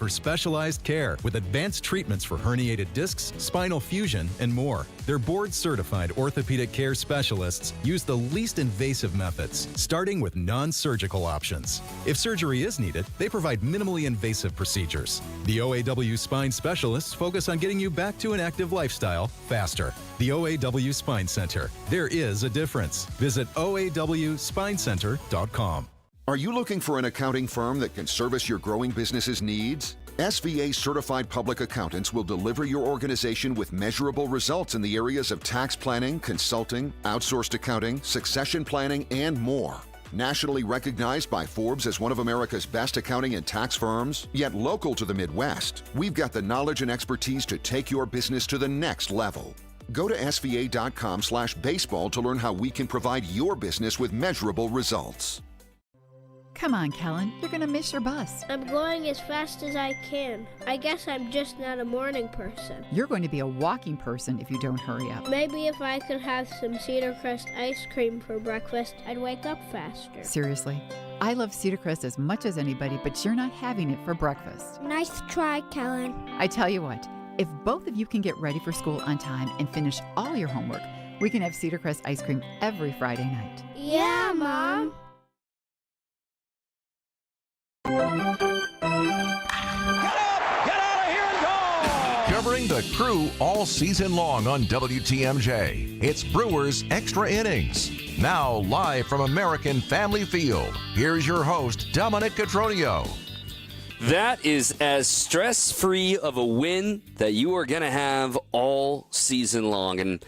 offers specialized care with advanced treatments for herniated discs, spinal fusion, and more. Their board-certified orthopedic care specialists use the least invasive methods, starting with non-surgical options. If surgery is needed, they provide minimally invasive procedures. The OAW Spine Specialists focus on getting you back to an active lifestyle faster. The OAW Spine Center. There is a difference. Visit OAWSpineCenter.com. Are you looking for an accounting firm that can service your growing business's needs? SVA Certified Public Accountants will deliver your organization with measurable results in the areas of tax planning, consulting, outsourced accounting, succession planning, and more. Nationally recognized by Forbes as one of America's best accounting and tax firms, yet local to the Midwest, we've got the knowledge and expertise to take your business to the next level. Go to sva.com/baseball to learn how we can provide your business with measurable results. Come on, Kellen. You're going to miss your bus. I'm going as fast as I can. I guess I'm just not a morning person. You're going to be a walking person if you don't hurry up. Maybe if I could have some Cedar Crest ice cream for breakfast, I'd wake up faster. Seriously. I love Cedar Crest as much as anybody, but you're not having it for breakfast. Nice try, Kellen. I tell you what, if both of you can get ready for school on time and finish all your homework, we can have Cedar Crest ice cream every Friday night. Yeah, Mom. Get up! Get out of here and go! Covering the Crew all season long on WTMJ, it's Brewers Extra Innings. Now live from American Family Field, here's your host, Dominic Cotroneo. That is as stress-free of a win that you are going to have all season long. And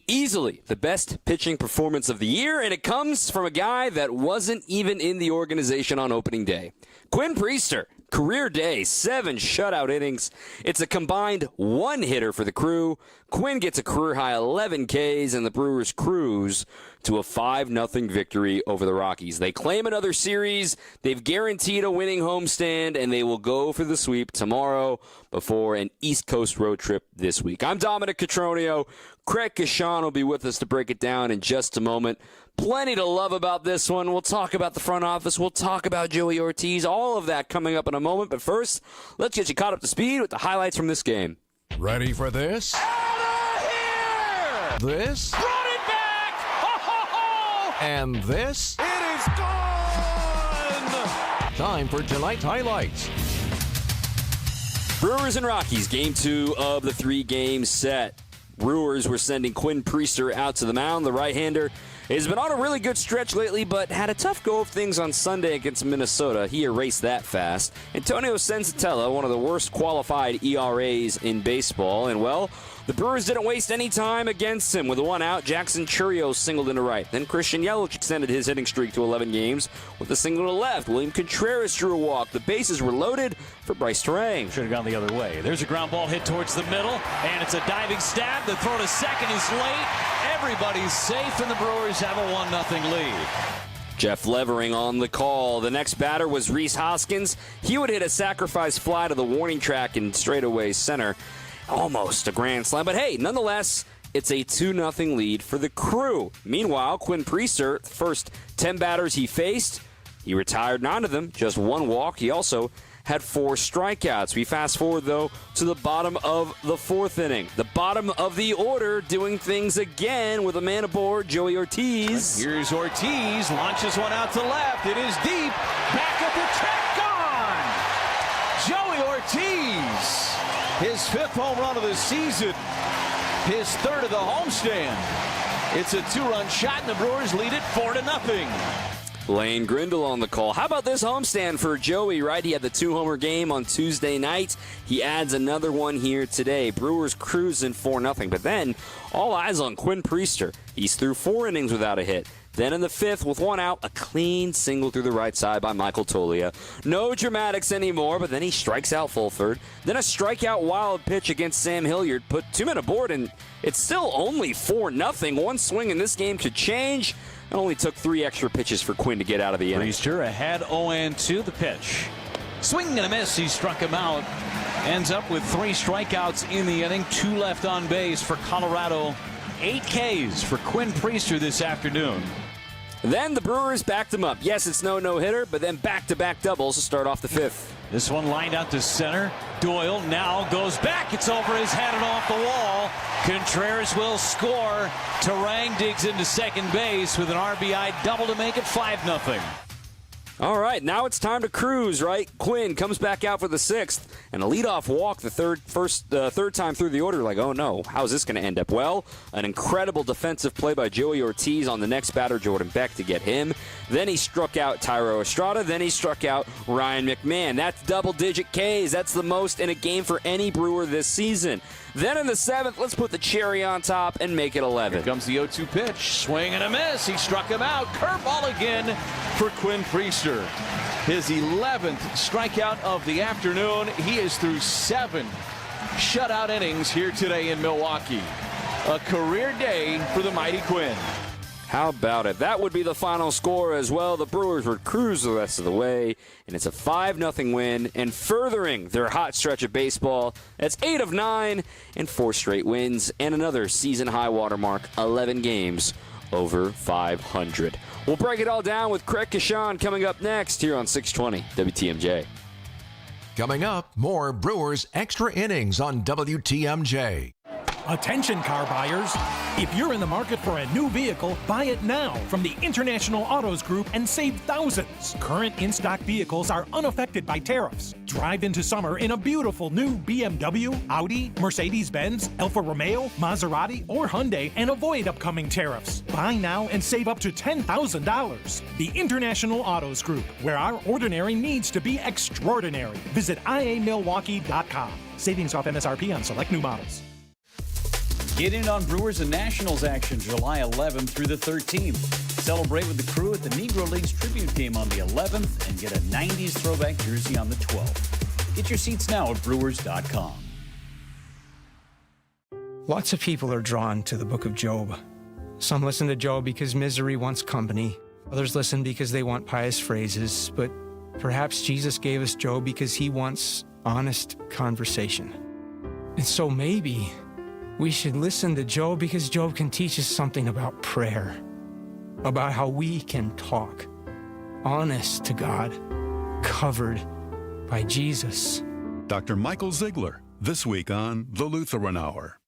easily the best pitching performance of the year, and it comes from a guy that wasn't even in the organization on opening day. Quinn Priester, career day, 7 shutout innings. It's a combined 1 hitter for the Crew. Quinn gets a career-high 11 Ks, and the Brewers cruise to a 5-0 victory over the Rockies. They claim another series. They've guaranteed a winning homestand, and they will go for the sweep tomorrow before an East Coast road trip this week. I'm Dominic Cotroneo. Craig Kashan will be with us to break it down in just a moment. Plenty to love about this one. We'll talk about the front office. We'll talk about Joey Ortiz. All of that coming up in a moment. But first, let's get you caught up to speed with the highlights from this game. Ready for this? Out of here! This? Run it back! Ho, ho, ho! And this? It is gone! Time for tonight's highlights. Brewers and Rockies, game 2 of the 3-game set. Brewers were sending Quinn Priester out to the mound. The right-hander has been on a really good stretch lately, but had a tough go of things on Sunday against Minnesota. He erased that fast. Antonio Senzatella, one of the worst qualified ERAs in baseball, and well, the Brewers didn't waste any time against him. With 1 out, Jackson Churios singled into right. Then Christian Yelich extended his hitting streak to 11 games with a single to left. William Contreras drew a walk. The bases were loaded for Bryce Terang. Should have gone the other way. There's a ground ball hit towards the middle, and it's a diving stab. The throw to second is late. Everybody's safe, and the Brewers have a 1-0 lead. Jeff Levering on the call. The next batter was Rhys Hoskins. He would hit a sacrifice fly to the warning track in straightaway center. Almost a grand slam, but hey, nonetheless, it's a 2-0 lead for the Crew. Meanwhile, Quinn Priester, the first 10 batters he faced, he retired 9 of them, just 1 walk. He also had 4 strikeouts. We fast forward, though, to the bottom of the 4th inning. The bottom of the order, doing things again with a man aboard, Joey Ortiz. Here's Ortiz, launches one out to left. It is deep. Back at the track, gone. Joey Ortiz, his 5th home run of the season, his 3rd of the homestand. It's a 2-run shot, and the Brewers lead it 4-0. Lane Grindle on the call. How about this homestand for Joey, right? He had the 2-homer game on Tuesday night. He adds another one here today. Brewers cruising 4-0. But then, all eyes on Quinn Priester. He's through 4 innings without a hit. Then in the 5th, with 1 out, a clean single through the right side by Michael Toglia. No dramatics anymore, but then he strikes out Fulford. Then a strikeout wild pitch against Sam Hilliard put 2 men aboard, and it's still only 4-0. One swing in this game could change. It only took 3 extra pitches for Quinn to get out of the inning. Priester ahead 0-2, the pitch. Swing and a miss, he struck him out. Ends up with 3 strikeouts in the inning, 2 left on base for Colorado. 8 Ks for Quinn Priester this afternoon. Then the Brewers backed him up. Yes, it's no-hitter, but then back-to-back doubles to start off the 5th. This one lined out to center. Doyle now goes back. It's over his head and off the wall. Contreras will score. Terang digs into second base with an RBI double to make it 5-0. All right, now it's time to cruise, right? Quinn comes back out for the sixth, and a leadoff walk the third time through the order. Like, oh no, how's this going to end up? Well, an incredible defensive play by Joey Ortiz on the next batter, Jordan Beck, to get him. Then he struck out Tyro Estrada. Then he struck out Ryan McMahon. That's double-digit Ks. That's the most in a game for any Brewer this season. Then in the seventh, let's put the cherry on top and make it 11. Here comes the 0-2 pitch. Swing and a miss. He struck him out. Curveball again for Quinn Priester. His 11th strikeout of the afternoon. He is through 7 shutout innings here today in Milwaukee. A career day for the mighty Quinn. How about it? That would be the final score as well. The Brewers would cruise the rest of the way, and it's a 5-0 win, and furthering their hot stretch of baseball. That's 8 of 9 and 4 straight wins, and another season high watermark, 11 games over 500. We'll break it all down with Craig Kashan coming up next here on 620 WTMJ. Coming up, more Brewers Extra Innings on WTMJ. Attention, car buyers. If you're in the market for a new vehicle, buy it now from the International Autos Group and save thousands. Current in-stock vehicles are unaffected by tariffs. Drive into summer in a beautiful new BMW, Audi, Mercedes-Benz, Alfa Romeo, Maserati, or Hyundai and avoid upcoming tariffs. Buy now and save up to $10,000. The International Autos Group, where our ordinary needs to be extraordinary. Visit iamilwaukee.com. Savings off MSRP on select new models. Get in on Brewers and Nationals action July 11th through the 13th. Celebrate with the crew at the Negro Leagues tribute game on the 11th and get a 90s throwback jersey on the 12th. Get your seats now at Brewers.com. Lots of people are drawn to the book of Job. Some listen to Job because misery wants company. Others listen because they want pious phrases. But perhaps Jesus gave us Job because he wants honest conversation. And so maybe we should listen to Job because Job can teach us something about prayer, about how we can talk honest to God, covered by Jesus. Dr. Michael Ziegler, this week on The Lutheran Hour.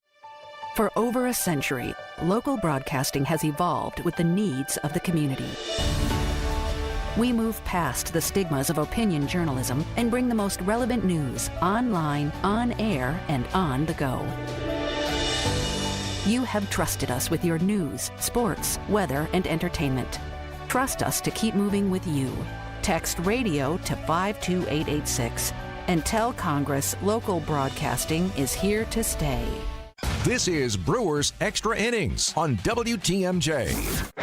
For over a century, local broadcasting has evolved with the needs of the community. We move past the stigmas of opinion journalism and bring the most relevant news online, on air, and on the go. You have trusted us with your news, sports, weather, and entertainment. Trust us to keep moving with you. Text radio to 52886 and tell Congress local broadcasting is here to stay. This is Brewers Extra Innings on WTMJ.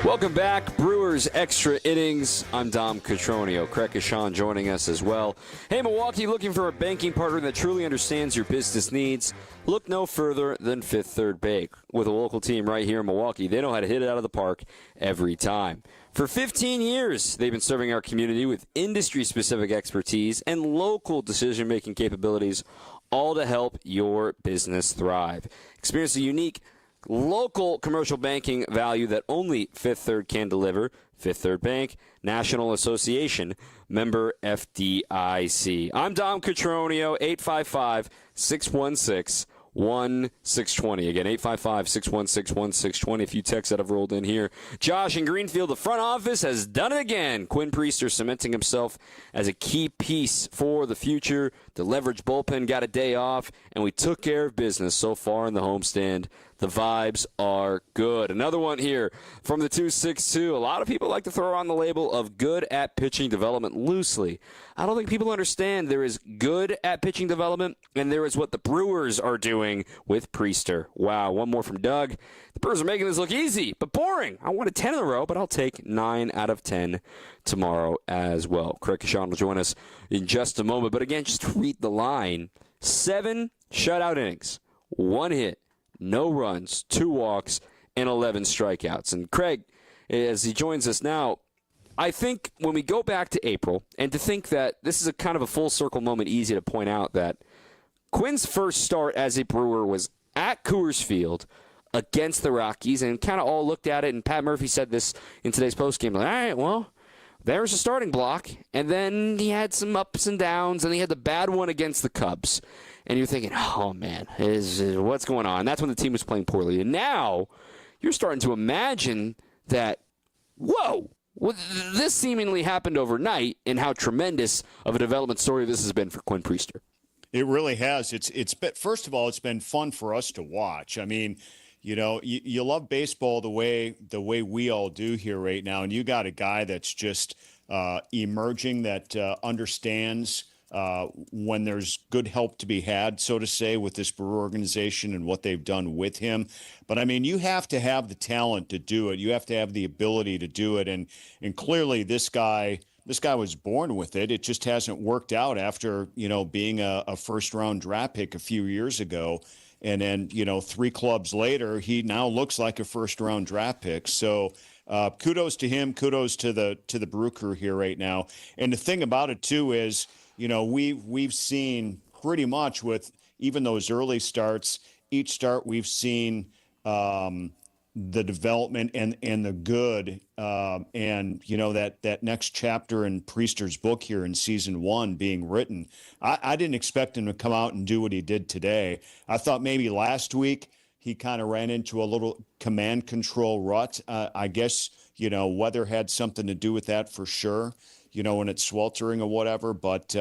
Welcome back, Brewers Extra Innings. I'm Dom Cotroneo. Craig Kashan joining us as well. Hey, Milwaukee, looking for a banking partner that truly understands your business needs? Look no further than Fifth Third Bank. With a local team right here in Milwaukee, they know how to hit it out of the park every time. For 15 years, they've been serving our community with industry-specific expertise and local decision-making capabilities, all to help your business thrive. Experience a unique local commercial banking value that only Fifth Third can deliver. Fifth Third Bank, National Association, member FDIC. I'm Dom Cotroneo, 855-616-1620. Again, 855-616-1620. A few texts that have rolled in here. Josh in Greenfield, the front office has done it again. Quinn Priester cementing himself as a key piece for the future. The leverage bullpen got a day off, and we took care of business so far in the homestand. The vibes are good. Another one here from the 262. A lot of people like to throw on the label of good at pitching development loosely. I don't think people understand there is good at pitching development, and there is what the Brewers are doing with Priester. Wow, one more from Doug. The Brewers are making this look easy, but boring. I wanted 10 in a row, but I'll take 9 out of 10 tomorrow as well. Craig Kashan will join us in just a moment. But again, just to read the line, 7 shutout innings, 1 hit, no runs, 2 walks, and 11 strikeouts. And Craig, as he joins us now, I think when we go back to April, and to think that this is a kind of a full circle moment, easy to point out that Quinn's first start as a Brewer was at Coors Field against the Rockies and kind of all looked at it, and Pat Murphy said this in today's postgame, like, all right, well, there's a starting block, and then he had some ups and downs, and he had the bad one against the Cubs. And you're thinking, oh, man, what's going on? And that's when the team was playing poorly. And now you're starting to imagine that, whoa, this seemingly happened overnight, and how tremendous of a development story this has been for Quinn Priester. It really has. It's been, first of all, it's been fun for us to watch. I mean, you know, you love baseball the way we all do here right now, and you got a guy that's just emerging, that understands when there's good help to be had, so to say, with this Brewer organization and what they've done with him. But I mean, you have to have the talent to do it. You have to have the ability to do it, and clearly this guy was born with it. It just hasn't worked out after, you know, being a first-round draft pick a few years ago. And then, you know, 3 clubs later, he now looks like a first-round draft pick. So kudos to him. Kudos to the Brew crew here right now. And the thing about it, too, is, you know, we've seen pretty much with even those early starts, each start we've seen the development and the good, and, you know, that next chapter in Priester's book here in season 1 being written. I didn't expect him to come out and do what he did today. I thought maybe last week he kind of ran into a little command control rut. I guess, you know, weather had something to do with that for sure, you know, when it's sweltering or whatever, but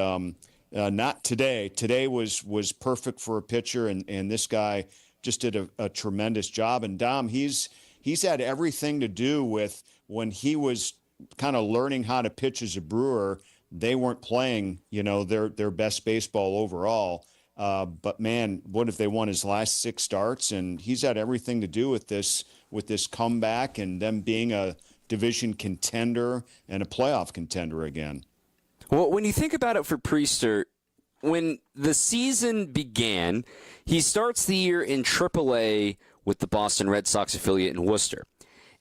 not today. Today was perfect for a pitcher, and this guy just did a tremendous job. And Dom, he's had everything to do with when he was kind of learning how to pitch as a Brewer. They weren't playing, you know, their best baseball overall. But man, what if they won his last 6 starts? And he's had everything to do with this comeback and them being a division contender and a playoff contender again. Well, when you think about it for Priester, when the season began, he starts the year in AAA with the Boston Red Sox affiliate in Worcester.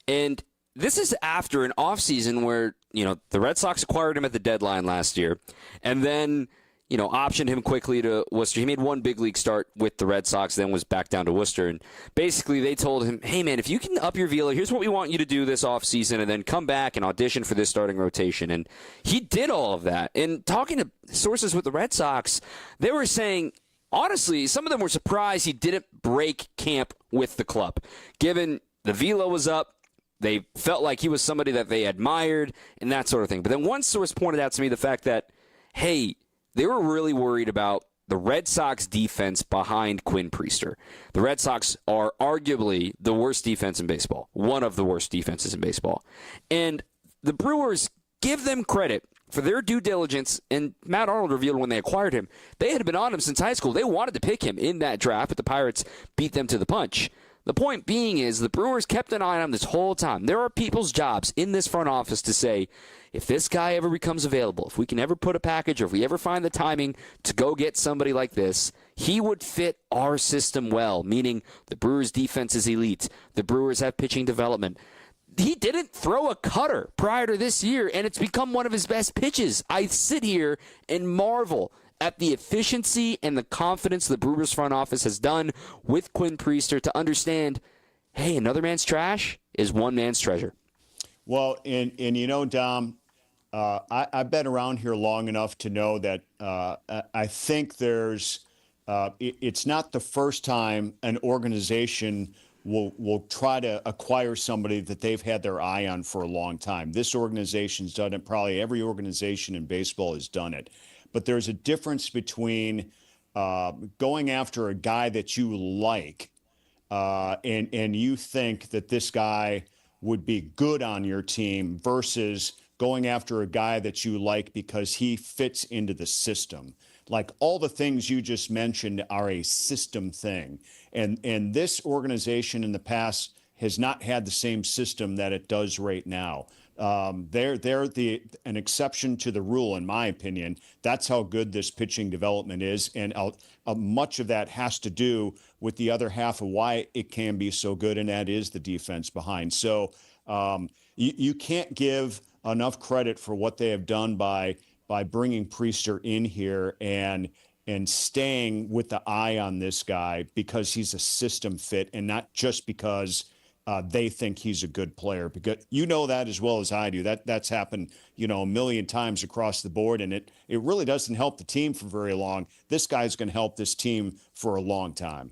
And this is after an offseason where, you know, the Red Sox acquired him at the deadline last year and then, you know, optioned him quickly to Worcester. He made 1 big league start with the Red Sox, then was back down to Worcester. And basically they told him, hey, man, if you can up your velo, here's what we want you to do this offseason, and then come back and audition for this starting rotation. And he did all of that. And talking to sources with the Red Sox, they were saying, honestly, some of them were surprised he didn't break camp with the club. Given the velo was up, they felt like he was somebody that they admired and that sort of thing. But then one source pointed out to me the fact that, hey, they were really worried about the Red Sox defense behind Quinn Priester. The Red Sox are arguably the worst defense in baseball, one of the worst defenses in baseball. And the Brewers, give them credit for their due diligence, and Matt Arnold revealed when they acquired him, they had been on him since high school. They wanted to pick him in that draft, but the Pirates beat them to the punch. The point being is the Brewers kept an eye on him this whole time. There are people's jobs in this front office to say, if this guy ever becomes available, if we can ever put a package, or if we ever find the timing to go get somebody like this, he would fit our system well, meaning the Brewers' defense is elite. The Brewers have pitching development. He didn't throw a cutter prior to this year, and it's become one of his best pitches. I sit here and marvel at the efficiency and the confidence the Brewers front office has done with Quinn Priester to understand, hey, another man's trash is one man's treasure. Well, and you know, Dom, I've been around here long enough to know that I think there's it's not the first time an organization will try to acquire somebody that they've had their eye on for a long time. This organization's done it. Probably every organization in baseball has done it. But there's a difference between going after a guy that you like and you think that this guy would be good on your team versus going after a guy that you like because he fits into the system. Like all the things you just mentioned are a system thing. And this organization in the past has not had the same system that it does right now. They're an exception to the rule, in my opinion. That's how good this pitching development is, and much of that has to do with the other half of why it can be so good, and that is the defense behind. So you can't give enough credit for what they have done by bringing Priester in here and and staying with the eye on this guy because he's a system fit and not just because they think he's a good player. Because you know that as well as I do. That's happened, a million times across the board, and it really doesn't help the team for very long. This guy's going to help this team for a long time.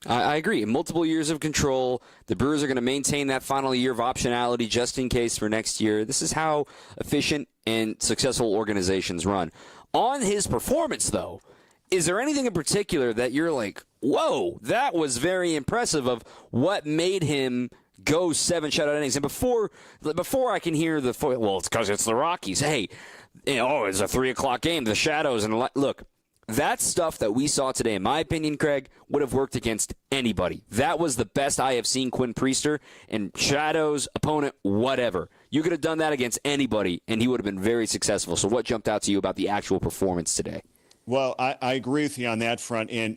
I agree. Multiple years of control. The Brewers are going to maintain that final year of optionality just in case for next year. This is how efficient and successful organizations run. On his performance, though, is there anything in particular that you're like, whoa, that was very impressive of what made him go 7 shutout innings? And before I can hear it's because it's the Rockies. Hey, it's a 3 o'clock game, the shadows. And look, that stuff that we saw today, in my opinion, Craig, would have worked against anybody. That was the best I have seen Quinn Priester, and shadows, opponent, whatever. You could have done that against anybody, and he would have been very successful. So what jumped out to you about the actual performance today? Well, I agree with you on that front. And,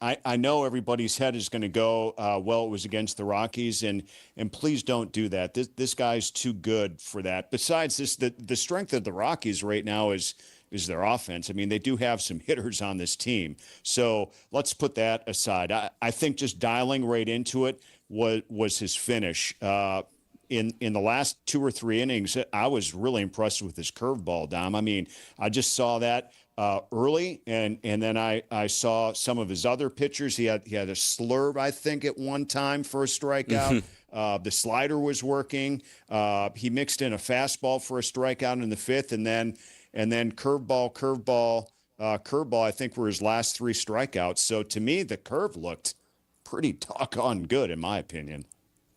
I know everybody's head is going to go, it was against the Rockies. And please don't do that. This guy's too good for that. Besides this, the strength of the Rockies right now is their offense. I mean, they do have some hitters on this team. So let's put that aside. I think just dialing right into it was his finish. In the last 2 or 3 innings, I was really impressed with his curveball, Dom. I mean, I just saw that early, and then I saw some of his other pitchers. He had a slurve, I think, at one time for a strikeout. The slider was working. He mixed in a fastball for a strikeout in the 5th, and then curveball, I think, were his last 3 strikeouts. So to me, the curve looked pretty doggone good, in my opinion.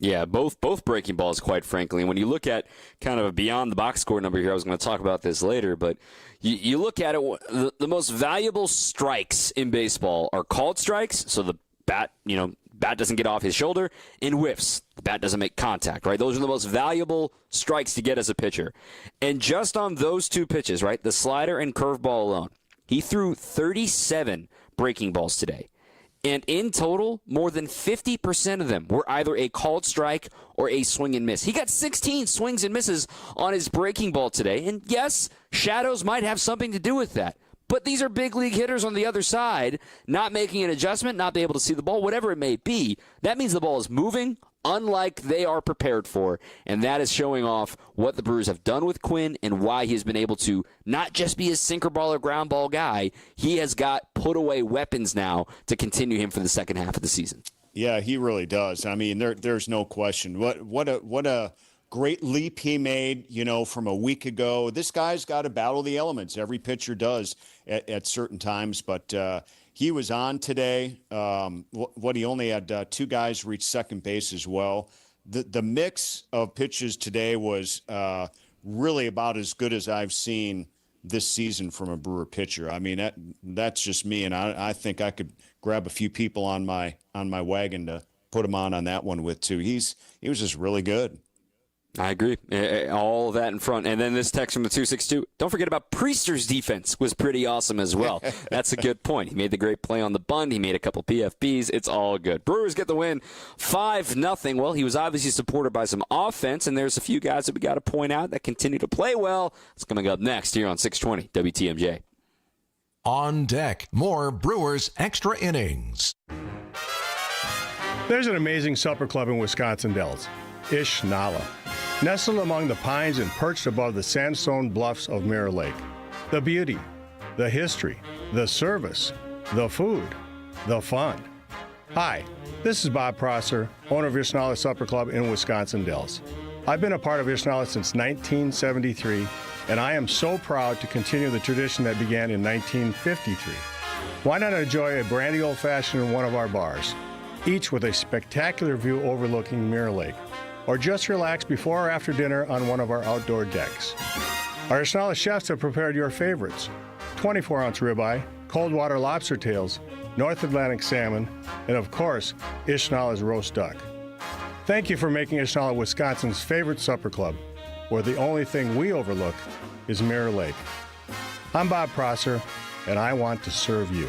Yeah, both breaking balls, quite frankly. And when you look at kind of a beyond the box score number here, I was going to talk about this later, but you look at it, the most valuable strikes in baseball are called strikes, so the bat doesn't get off his shoulder, and whiffs. The bat doesn't make contact, right? Those are the most valuable strikes to get as a pitcher. And just on those 2 pitches, right, the slider and curveball alone, he threw 37 breaking balls today. And in total, more than 50% of them were either a called strike or a swing and miss. He got 16 swings and misses on his breaking ball today. And yes, shadows might have something to do with that. But these are big league hitters on the other side, not making an adjustment, not being able to see the ball, whatever it may be. That means the ball is moving, unlike they are prepared for. And that is showing off what the Brewers have done with Quinn and why he's been able to not just be a sinker ball or ground ball guy. He has got put away weapons now to continue him for the second half of the season. Yeah, he really does. I mean, there's no question. What a great leap he made, from a week ago. This guy's got to battle the elements. Every pitcher does at certain times, but he was on today. He only had 2 guys reach second base as well. The mix of pitches today was really about as good as I've seen this season from a Brewer pitcher. I mean, that's just me, and I think I could grab a few people on my wagon to put him on that one with too. He was just really good. I agree. All of that in front. And then this text from the 262. Don't forget about Priester's defense was pretty awesome as well. That's a good point. He made the great play on the bunt. He made a couple PFBs. It's all good. Brewers get the win 5-0. Well, he was obviously supported by some offense, and there's a few guys that we got to point out that continue to play well. It's coming up next here on 620 WTMJ. On deck, more Brewers Extra Innings. There's an amazing supper club in Wisconsin Dells, Ish Nala. Nestled among the pines and perched above the sandstone bluffs of Mirror Lake. The beauty, the history, the service, the food, the fun. Hi, this is Bob Prosser, owner of Ishnala Supper Club in Wisconsin Dells. I've been a part of Ishnala since 1973, and I am so proud to continue the tradition that began in 1953. Why not enjoy a brandy old-fashioned in one of our bars, each with a spectacular view overlooking Mirror Lake? Or just relax before or after dinner on one of our outdoor decks. Our Ishnala chefs have prepared your favorites: 24-ounce ribeye, cold water lobster tails, North Atlantic salmon, and of course, Ishnala's roast duck. Thank you for making Ishnala Wisconsin's favorite supper club, where the only thing we overlook is Mirror Lake. I'm Bob Prosser, and I want to serve you.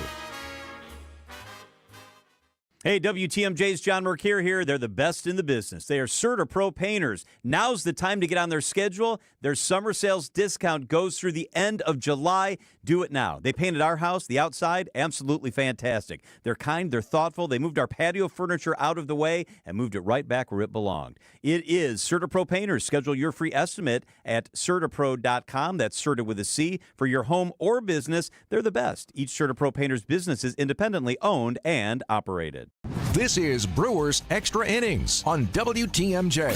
Hey, WTMJ's John Mercure here. They're the best in the business. They are CertaPro painters. Now's the time to get on their schedule. Their summer sales discount goes through the end of July. Do it now. They painted our house, the outside, absolutely fantastic. They're kind, they're thoughtful. They moved our patio furniture out of the way and moved it right back where it belonged. It is CertaPro painters. Schedule your free estimate at CertaPro.com. That's Certa with a C. For your home or business, they're the best. Each CertaPro painter's business is independently owned and operated. This is Brewers Extra Innings on WTMJ.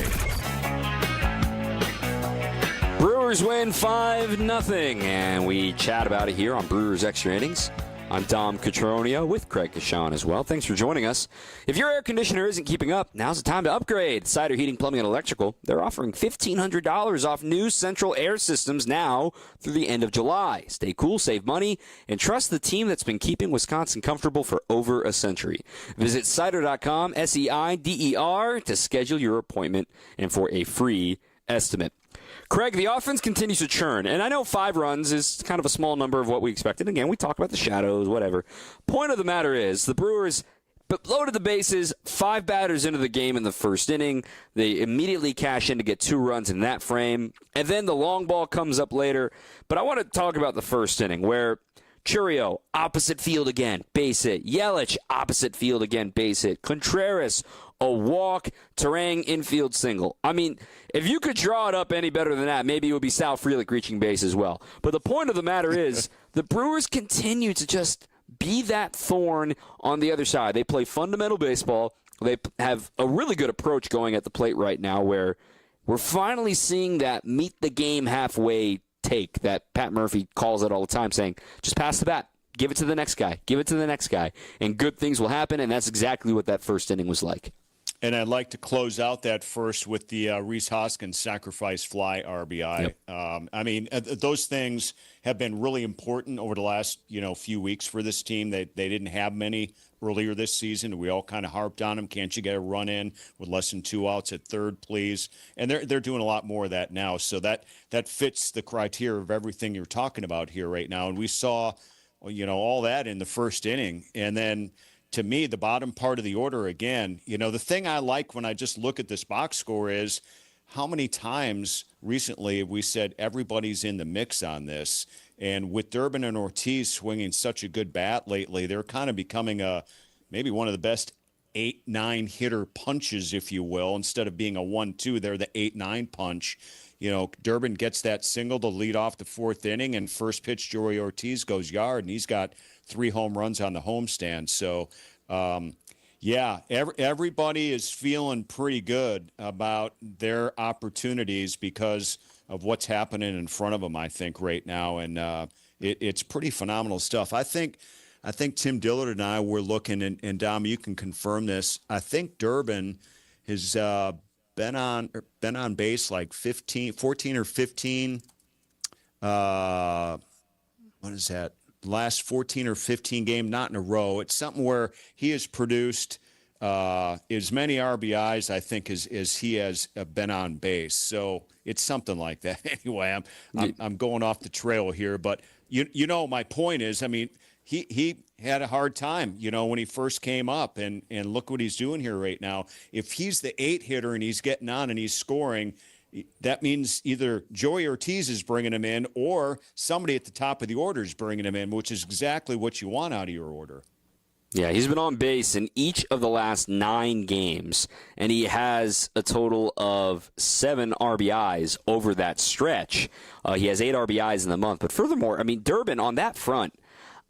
Brewers win 5-0, and we chat about it here on Brewers Extra Innings. I'm Dom Cotroneo with Craig Kashan as well. Thanks for joining us. If your air conditioner isn't keeping up, now's the time to upgrade. Cider Heating, Plumbing, and Electrical. They're offering $1,500 off new central air systems now through the end of July. Stay cool, save money, and trust the team that's been keeping Wisconsin comfortable for over a century. Visit cider.com, SEIDER, to schedule your appointment and for a free estimate. Craig, the offense continues to churn, and I know 5 runs is kind of a small number of what we expected. Again, we talked about the shadows, whatever. Point of the matter is, the Brewers loaded the bases, 5 batters into the game in the first inning. They immediately cash in to get 2 runs in that frame, and then the long ball comes up later. But I want to talk about the first inning, where Churio, opposite field again, base hit. Yelich, opposite field again, base hit. Contreras, a walk, Terang, infield single. I mean, if you could draw it up any better than that, maybe it would be Sal Frelick reaching base as well. But the point of the matter is, the Brewers continue to just be that thorn on the other side. They play fundamental baseball. They have a really good approach going at the plate right now, where we're finally seeing that meet the game halfway take that Pat Murphy calls it all the time, saying, just pass the bat. Give it to the next guy. Give it to the next guy. And good things will happen, and that's exactly what that first inning was like. And I'd like to close out that first with the Rhys Hoskins sacrifice fly RBI. Yep. I mean, those things have been really important over the last few weeks for this team. They didn't have many earlier this season. We all kind of harped on them. Can't you get a run in with less than 2 outs at third, please? And they're doing a lot more of that now. So that fits the criteria of everything you're talking about here right now. And we saw, all that in the first inning, and then. To me, the bottom part of the order, again, the thing I like when I just look at this box score is how many times recently have we said everybody's in the mix on this. And with Durbin and Ortiz swinging such a good bat lately, they're kind of becoming maybe one of the best 8-9 hitter punches, if you will. Instead of being a 1-2, they're the 8-9 punch. Durbin gets that single to lead off the 4th inning, and first pitch, Joey Ortiz goes yard, and he's got 3 home runs on the homestand. So, everybody is feeling pretty good about their opportunities because of what's happening in front of them, I think, right now. And it's pretty phenomenal stuff. I think Tim Dillard and I were looking, and Dom, you can confirm this. I think Durbin has been on base like 14 or 15. What is that? Last 14 or 15 game, not in a row. It's something where he has produced as many RBIs, I think, as he has been on base. So it's something like that. Anyway, I'm going off the trail here, but my point is, I mean, he had a hard time, when he first came up, and look what he's doing here right now. If he's the 8 hitter and he's getting on and he's scoring, that means either Joey Ortiz is bringing him in or somebody at the top of the order is bringing him in, which is exactly what you want out of your order. Yeah, he's been on base in each of the last 9 games, and he has a total of 7 RBIs over that stretch. He has 8 RBIs in the month. But furthermore, I mean, Durbin on that front,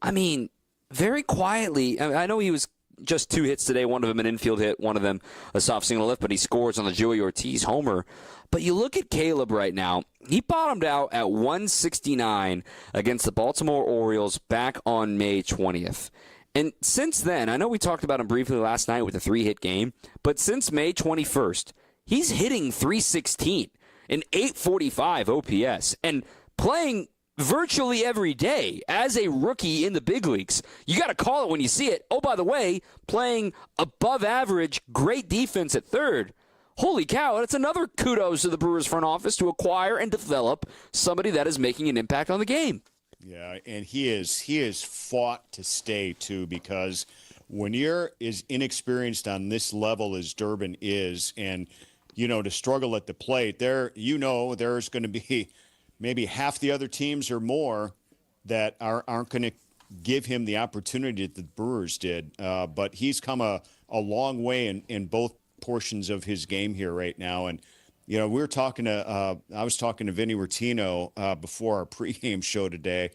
I mean, very quietly, I know he was just 2 hits today, one of them an infield hit, one of them a soft single lift, but he scores on the Joey Ortiz homer. But you look at Caleb right now, he bottomed out at 169 against the Baltimore Orioles back on May 20th. And since then, I know we talked about him briefly last night with a 3-hit game, but since May 21st, he's hitting .316, an .845 OPS, and playing virtually every day as a rookie in the big leagues. You got to call it when you see it. Oh, by the way, playing above average, great defense at third. Holy cow, that's another kudos to the Brewers front office to acquire and develop somebody that is making an impact on the game. Yeah, and he is fought to stay, too, because when you're as inexperienced on this level as Durbin is, and, to struggle at the plate, there's going to be maybe half the other teams or more that aren't going to give him the opportunity that the Brewers did. But he's come a long way in both portions of his game here right now. And, I was talking to Vinny Rottino before our pregame show today,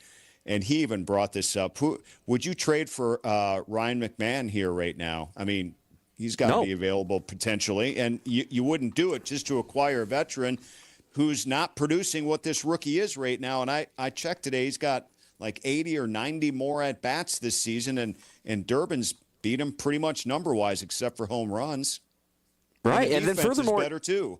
and he even brought this up. Would you trade for Ryan McMahon here right now? I mean, he's got to be available potentially, and you wouldn't do it just to acquire a veteran who's not producing what this rookie is right now. And I checked today, he's got like 80 or 90 more at-bats this season, and Durbin's beat him pretty much number-wise except for home runs. Right, and then furthermore, is better too.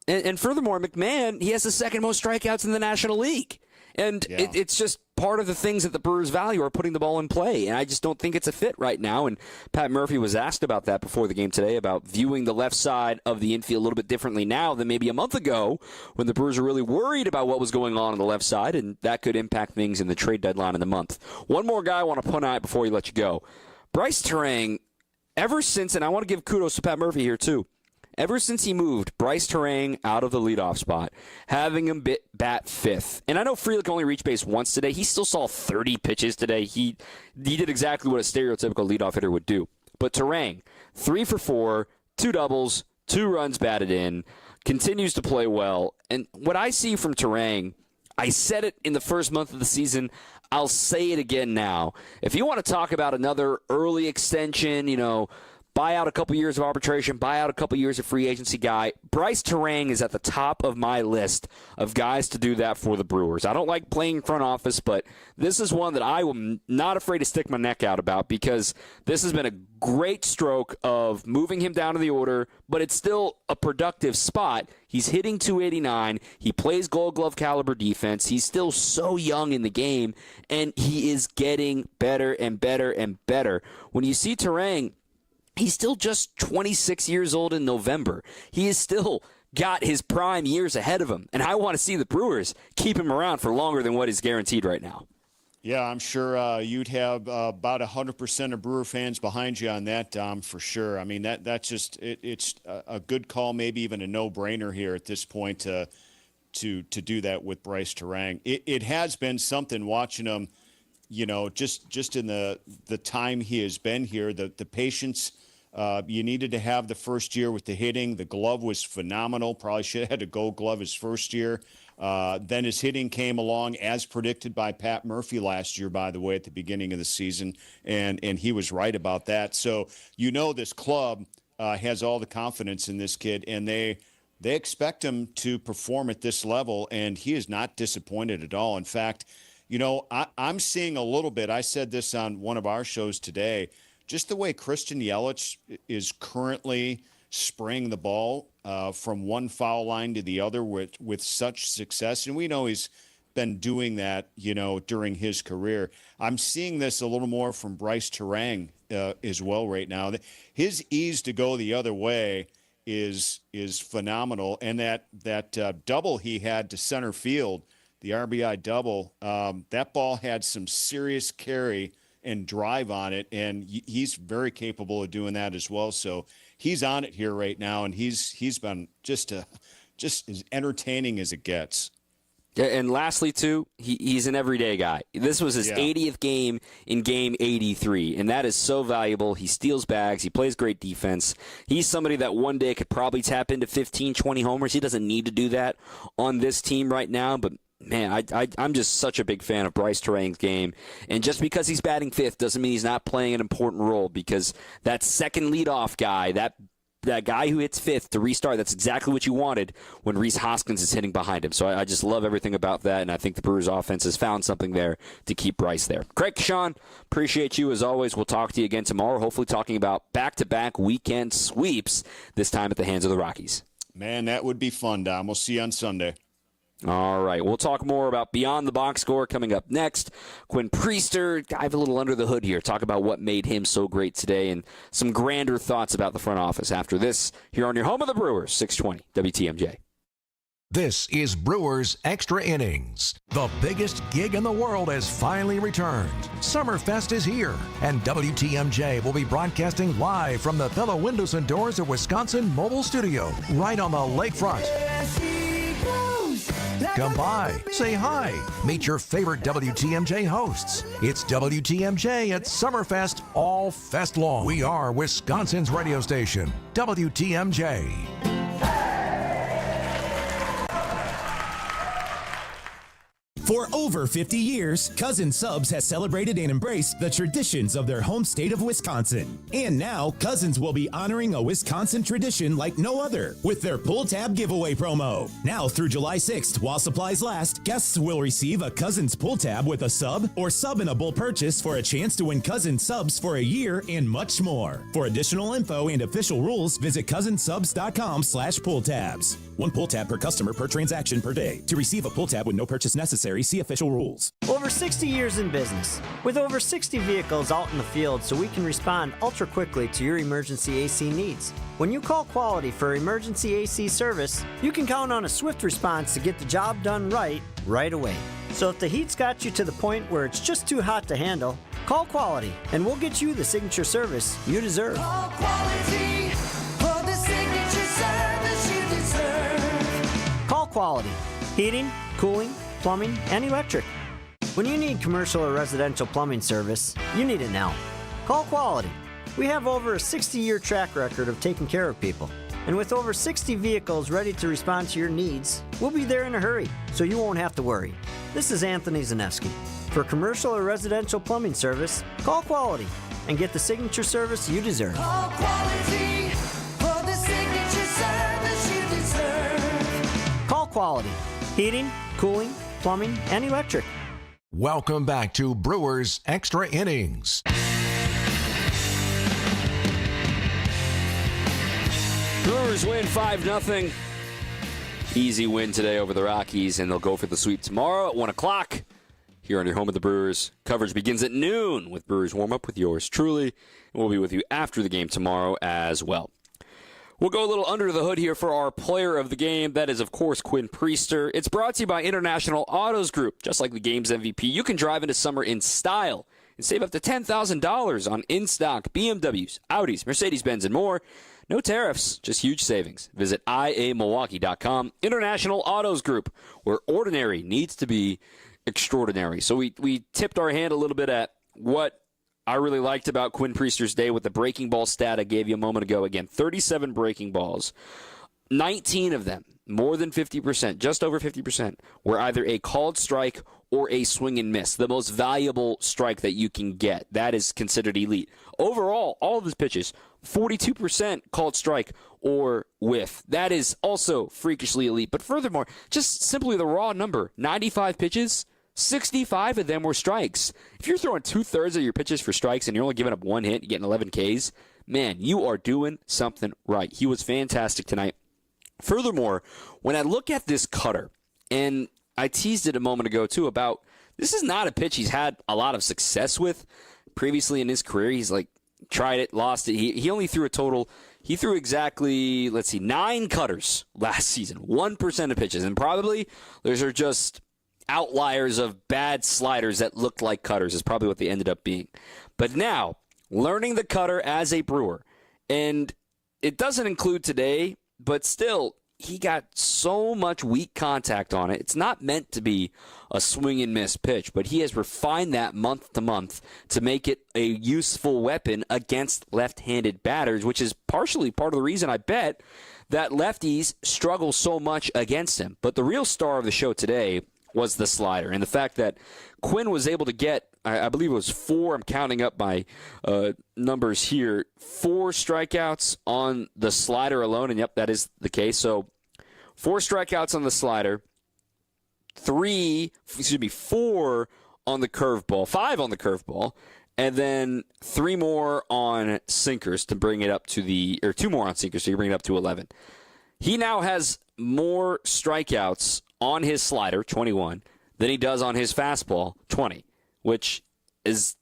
And furthermore, McMahon, he has the second most strikeouts in the National League. And it's just part of the things that the Brewers value are putting the ball in play. And I just don't think it's a fit right now. And Pat Murphy was asked about that before the game today, about viewing the left side of the infield a little bit differently now than maybe a month ago when the Brewers were really worried about what was going on the left side, and that could impact things in the trade deadline in the month. One more guy I want to point out before we let you go. Bryce Terang, ever since, and I want to give kudos to Pat Murphy here too, ever since he moved Bryce Terang out of the leadoff spot, having him bat fifth. And I know Frelick only reached base once today. He still saw 30 pitches today. He did exactly what a stereotypical leadoff hitter would do. But Terang, 3 for 4, 2 doubles, 2 runs batted in, continues to play well. And what I see from Terang, I said it in the first month of the season, I'll say it again now. If you want to talk about another early extension, buy out a couple years of arbitration, buy out a couple years of free agency guy, Bryce Terang is at the top of my list of guys to do that for the Brewers. I don't like playing front office, but this is one that I am not afraid to stick my neck out about, because this has been a great stroke of moving him down to the order, but it's still a productive spot. He's hitting .289. He plays Gold Glove caliber defense. He's still so young in the game, and he is getting better and better and better. When you see Terang, he's still just 26 years old in November. He has still got his prime years ahead of him, and I want to see the Brewers keep him around for longer than what is guaranteed right now. Yeah, I'm sure you'd have about 100% of Brewer fans behind you on that, Dom, for sure. I mean, that's just it's a good call, maybe even a no-brainer here at this point to do that with Bryce Terang. It has been something watching him, just in the time he has been here, the patience. You needed to have the first year with the hitting. The glove was phenomenal. Probably should have had a Gold Glove his first year. Then his hitting came along as predicted by Pat Murphy last year, by the way, at the beginning of the season, and he was right about that. So this club has all the confidence in this kid, and they expect him to perform at this level, and he is not disappointed at all. In fact, I'm seeing a little bit. I said this on one of our shows today. Just the way Christian Yelich is currently spraying the ball from one foul line to the other with such success, and we know he's been doing that, during his career. I'm seeing this a little more from Bryce Terang as well right now. His ease to go the other way is phenomenal, and that double he had to center field, the RBI double, that ball had some serious carry and drive on it, and he's very capable of doing that as well. So he's on it here right now, and he's been just as entertaining as it gets. Yeah, and lastly, too, he's an everyday guy. This was his 80th game in game 83, and that is so valuable. He steals bags. He plays great defense. He's somebody that one day could probably tap into 15, 20 homers. He doesn't need to do that on this team right now, but man, I'm just such a big fan of Bryce Terang's game. And just because he's batting fifth doesn't mean he's not playing an important role, because that second leadoff guy, that guy who hits fifth to restart, that's exactly what you wanted when Rhys Hoskins is hitting behind him. So I just love everything about that, and I think the Brewers offense has found something there to keep Bryce there. Craig Sean, appreciate you as always. We'll talk to you again tomorrow, hopefully talking about back-to-back weekend sweeps, this time at the hands of the Rockies. Man, that would be fun, Dom. We'll see you on Sunday. All right, we'll talk more about Beyond the Box Score coming up next. Quinn Priester, dive a little under the hood here, talk about what made him so great today and some grander thoughts about the front office after this here on your home of the Brewers, 620 WTMJ. This is Brewers Extra Innings. The biggest gig in the world has finally returned. Summerfest is here, and WTMJ will be broadcasting live from the Fellow Windows and Doors of Wisconsin mobile studio, right on the lakefront. Come by, say hi, meet your favorite WTMJ hosts. It's WTMJ at Summerfest all fest long. We are Wisconsin's radio station, WTMJ. For over 50 years, Cousin Subs has celebrated and embraced the traditions of their home state of Wisconsin. And now, Cousins will be honoring a Wisconsin tradition like no other with their pull tab giveaway promo. Now through July 6th, while supplies last, guests will receive a Cousins pull tab with a sub or sub-inable purchase for a chance to win Cousins Subs for a year and much more. For additional info and official rules, visit cousinsubs.com/pull-tabs. One pull tab per customer per transaction per day. To receive a pull tab with no purchase necessary, see official rules. Over 60 years in business, with over 60 vehicles out in the field so we can respond ultra quickly to your emergency AC needs. When you call Quality for emergency AC service, you can count on a swift response to get the job done right away. So if the heat's got you to the point where it's just too hot to handle, call Quality and we'll get you the signature service you deserve. Call Quality for the signature service you deserve. Call Quality. Heating, cooling, plumbing, and electric. When you need commercial or residential plumbing service, you need it now. Call Quality. We have over a 60-year track record of taking care of people. And with over 60 vehicles ready to respond to your needs, we'll be there in a hurry, so you won't have to worry. This is Anthony Zaneski. For commercial or residential plumbing service, call Quality and get the signature service you deserve. Call Quality for the signature service you deserve. Call Quality. Heating, cooling, plumbing, and electric. Welcome back to Brewers Extra Innings. Brewers win 5-0. Easy win today over the Rockies, and they'll go for the sweep tomorrow at 1 o'clock here on your home of the Brewers. Coverage begins at noon with Brewers warm-up with yours truly, and we'll be with you after the game tomorrow as well. We'll go a little under the hood here for our player of the game. That is, of course, Quinn Priester. It's brought to you by International Autos Group. Just like the game's MVP, you can drive into summer in style and save up to $10,000 on in-stock BMWs, Audis, Mercedes-Benz, and more. No tariffs, just huge savings. Visit iamilwaukee.com. International Autos Group, where ordinary needs to be extraordinary. So we tipped our hand a little bit at what I really liked about Quinn Priester's day with the breaking ball stat I gave you a moment ago. Again, 37 breaking balls. 19 of them, more than 50%, just over 50%, were either a called strike or a swing and miss. The most valuable strike that you can get. That is considered elite. Overall, all of his pitches, 42% called strike or whiff. That is also freakishly elite. But furthermore, just simply the raw number, 95 pitches, 65 of them were strikes. If you're throwing 2/3 of your pitches for strikes and you're only giving up one hit, you're getting 11 Ks, man, you are doing something right. He was fantastic tonight. Furthermore, when I look at this cutter, and I teased it a moment ago too about this is not a pitch he's had a lot of success with previously in his career. He's tried it, lost it. He only threw he threw exactly, 9 cutters last season, 1% of pitches. And probably those are just outliers of bad sliders that looked like cutters is probably what they ended up being. But now, learning the cutter as a Brewer, and it doesn't include today, but still, he got so much weak contact on it. It's not meant to be a swing and miss pitch, but he has refined that month to month to make it a useful weapon against left-handed batters, which is partially part of the reason I bet that lefties struggle so much against him. But the real star of the show today was the slider, and the fact that Quinn was able to get, I believe it was 4, I'm counting up my numbers here, 4 strikeouts on the slider alone, and yep, that is the case. So 4 strikeouts on the slider, 4 on the curveball, 5 on the curveball, and then 3 more on sinkers to bring it up to 2 more on sinkers to bring it up to 11. He now has more strikeouts on his slider, 21, than he does on his fastball, 20, which is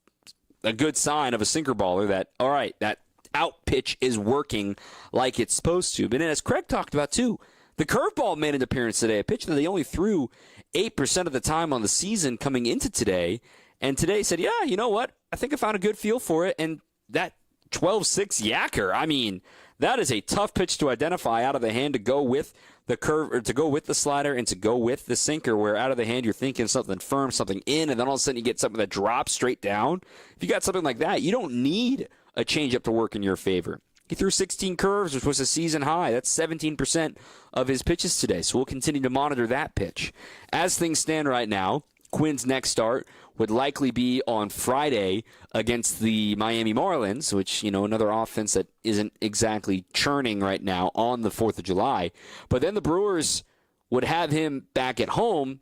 a good sign of a sinker baller that, all right, that out pitch is working like it's supposed to. But as Craig talked about, too, The curveball made an appearance today, a pitch that they only threw 8% of the time on the season coming into today. And today said, yeah, you know what? I think I found a good feel for it. And that 12-6 yacker, I mean, that is a tough pitch to identify out of the hand to go with the curve, or to go with the slider and to go with the sinker, where out of the hand you're thinking something firm, something in, and then all of a sudden you get something that drops straight down. If you got something like that, you don't need a changeup to work in your favor. He threw 16 curves, which was a season high. That's 17% of his pitches today, so we'll continue to monitor that pitch. As things stand right now, Quinn's next start would likely be on Friday against the Miami Marlins, which, another offense that isn't exactly churning right now on the 4th of July. But then the Brewers would have him back at home,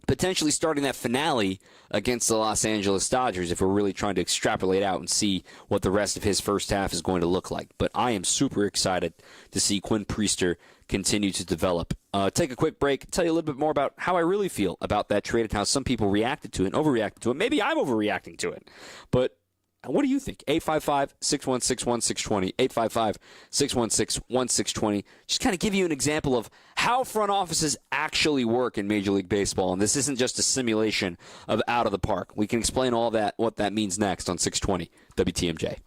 potentially starting that finale against the Los Angeles Dodgers, if we're really trying to extrapolate out and see what the rest of his first half is going to look like. But I am super excited to see Quinn Priester continue to develop. Take a quick break, tell you a little bit more about how I really feel about that trade and how some people reacted to it and overreacted to it. Maybe I'm overreacting to it. But what do you think? 855-616-1620, 855-616-1620. Just kind of give you an example of how front offices actually work in Major League Baseball. And this isn't just a simulation of out of the park. We can explain all that, what that means next on 620 WTMJ.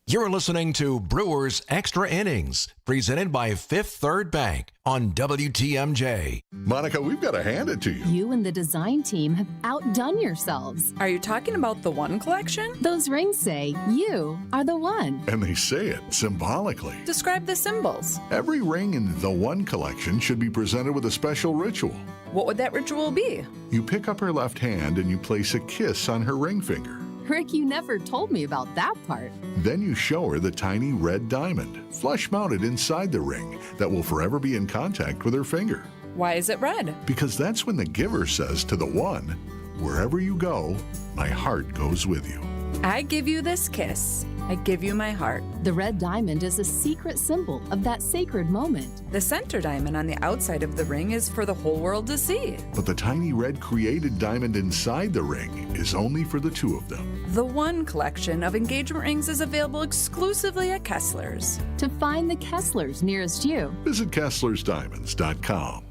You're listening to Brewers Extra Innings, presented by Fifth Third Bank on WTMJ. Monica, we've got to hand it to you. You and the design team have outdone yourselves. Are you talking about the One collection? Those rings say you are the one. And they say it symbolically. Describe the symbols. Every ring in the One collection should be presented with a special ritual. What would that ritual be? You pick up her left hand and you place a kiss on her ring finger. Rick, you never told me about that part. Then you show her the tiny red diamond, flush-mounted inside the ring, that will forever be in contact with her finger. Why is it red? Because that's when the giver says to the one, wherever you go, my heart goes with you. I give you this kiss. I give you my heart. The red diamond is a secret symbol of that sacred moment. The center diamond on the outside of the ring is for the whole world to see. But the tiny red created diamond inside the ring is only for the two of them. The One collection of engagement rings is available exclusively at Kessler's. To find the Kessler's nearest you, visit KesslersDiamonds.com.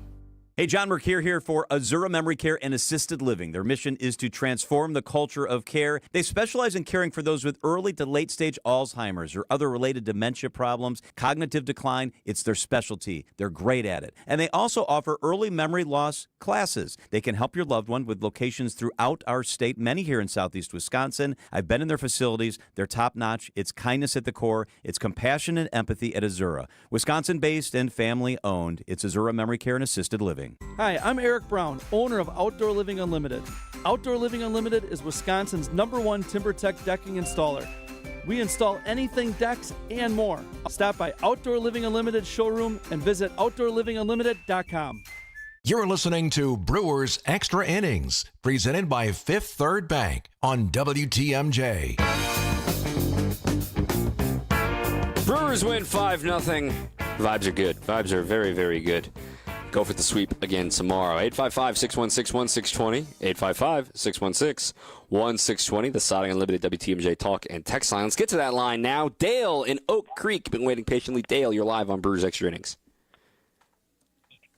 Hey, John Mercure here for Azura Memory Care and Assisted Living. Their mission is to transform the culture of care. They specialize in caring for those with early to late stage Alzheimer's or other related dementia problems, cognitive decline. It's their specialty. They're great at it. And they also offer early memory loss classes. They can help your loved one with locations throughout our state, many here in Southeast Wisconsin. I've been in their facilities. They're top notch. It's kindness at the core. It's compassion and empathy at Azura. Wisconsin-based and family-owned. It's Azura Memory Care and Assisted Living. Hi, I'm Eric Brown, owner of Outdoor Living Unlimited. Outdoor Living Unlimited is Wisconsin's #1 TimberTech decking installer. We install anything decks and more. Stop by Outdoor Living Unlimited showroom and visit OutdoorLivingUnlimited.com. You're listening to Brewers Extra Innings, presented by Fifth Third Bank on WTMJ. Brewers win 5-0. Vibes are good. Vibes are very, very good. Go for the sweep again tomorrow. 855-616-1620. 855-616-1620. The Siding Unlimited WTMJ talk and text line. Let's get to that line now. Dale in Oak Creek. Been waiting patiently. Dale, you're live on Brewers Extra Innings.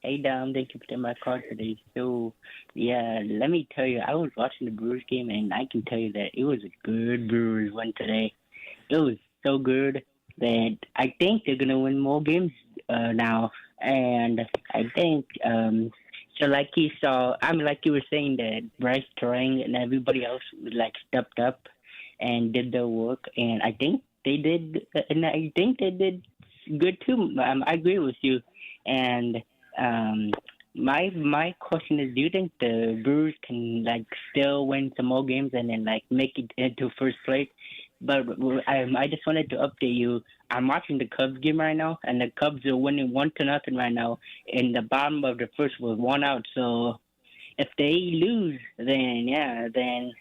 Hey, Dom. Thank you for taking my call today. So, yeah, let me tell you, I was watching the Brewers game, and I can tell you that it was a good Brewers win today. It was so good that I think they're going to win more games now. And I think, so like you saw, like you were saying that Bryce Terang and everybody else stepped up and did their work. And I think they did, good too. I agree with you. And my question is, do you think the Brewers can still win some more games and then make it into first place? But I just wanted to update you. I'm watching the Cubs game right now, and the Cubs are winning 1-0 right now. In the bottom of the first was 1 out. So if they lose, then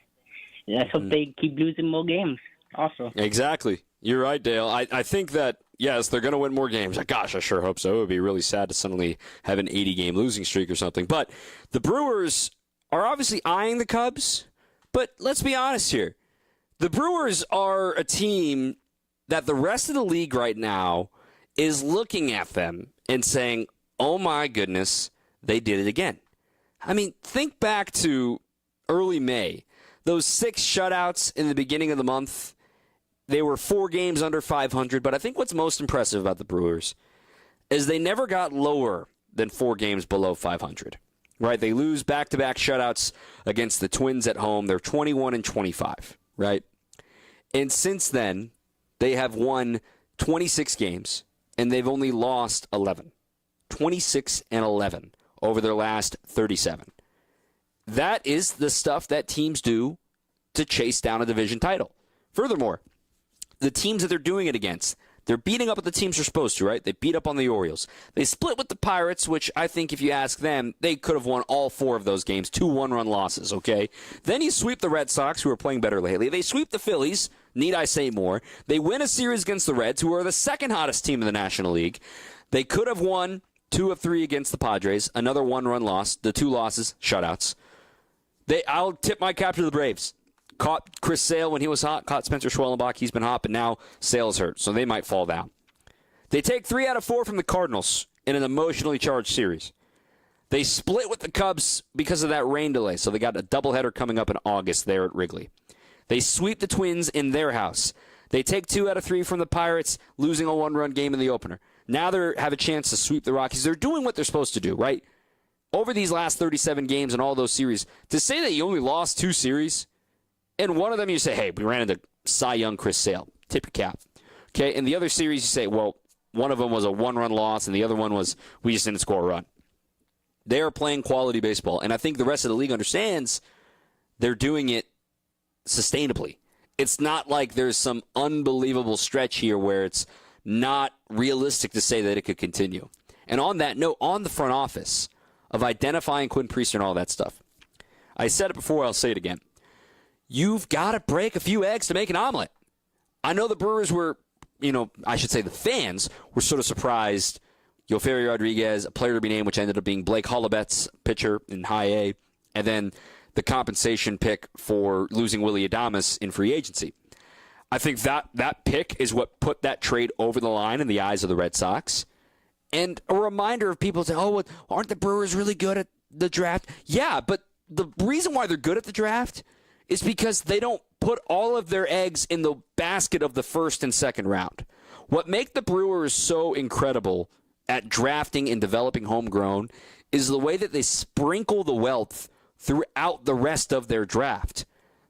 let's hope they keep losing more games also. Exactly. You're right, Dale. I think that, yes, they're going to win more games. Gosh, I sure hope so. It would be really sad to suddenly have an 80-game losing streak or something. But the Brewers are obviously eyeing the Cubs. But let's be honest here. The Brewers are a team that the rest of the league right now is looking at them and saying, oh my goodness, they did it again. I mean, think back to early May. Those 6 shutouts in the beginning of the month, they were 4 games under 500, but I think what's most impressive about the Brewers is they never got lower than 4 games below 500. Right? They lose back-to-back shutouts against the Twins at home. They're 21-25, right? And since then, they have won 26 games, and they've only lost 11. 26-11 over their last 37. That is the stuff that teams do to chase down a division title. Furthermore, the teams that they're doing it against, they're beating up at the teams they're supposed to, right? They beat up on the Orioles. They split with the Pirates, which I think if you ask them, they could have won all 4 of those games, 2 one-run losses, okay? Then you sweep the Red Sox, who are playing better lately. They sweep the Phillies, need I say more. They win a series against the Reds, who are the second hottest team in the National League. They could have won 2 of 3 against the Padres, another one-run loss, the 2 losses, shutouts. I'll tip my cap to the Braves. Caught Chris Sale when he was hot, caught Spencer Schwellenbach, he's been hot, but now Sale's hurt, so they might fall down. They take 3 out of 4 from the Cardinals in an emotionally charged series. They split with the Cubs because of that rain delay, so they got a doubleheader coming up in August there at Wrigley. They sweep the Twins in their house. They take 2 out of 3 from the Pirates, losing a 1-run game in the opener. Now they have a chance to sweep the Rockies. They're doing what they're supposed to do, right? Over these last 37 games and all those series, to say that you only lost 2 series, and one of them you say, hey, we ran into Cy Young, Chris Sale. Tip your cap. Okay, and the other series you say, well, one of them was a 1-run loss, and the other one was we just didn't score a run. They are playing quality baseball, and I think the rest of the league understands they're doing it sustainably. It's not like there's some unbelievable stretch here where it's not realistic to say that it could continue. And on that note, on the front office of identifying Quinn Priester and all that stuff, I said it before, I'll say it again. You've got to break a few eggs to make an omelet. I know the Brewers were, I should say the fans were sort of surprised. Yoferi Rodriguez, a player to be named, which ended up being Blake Hollebet's pitcher in high A, and then the compensation pick for losing Willy Adames in free agency. I think that pick is what put that trade over the line in the eyes of the Red Sox. And a reminder of people saying, oh, aren't the Brewers really good at the draft? Yeah, but the reason why they're good at the draft is because they don't put all of their eggs in the basket of the first and second round. What makes the Brewers so incredible at drafting and developing homegrown is the way that they sprinkle the wealth throughout the rest of their draft.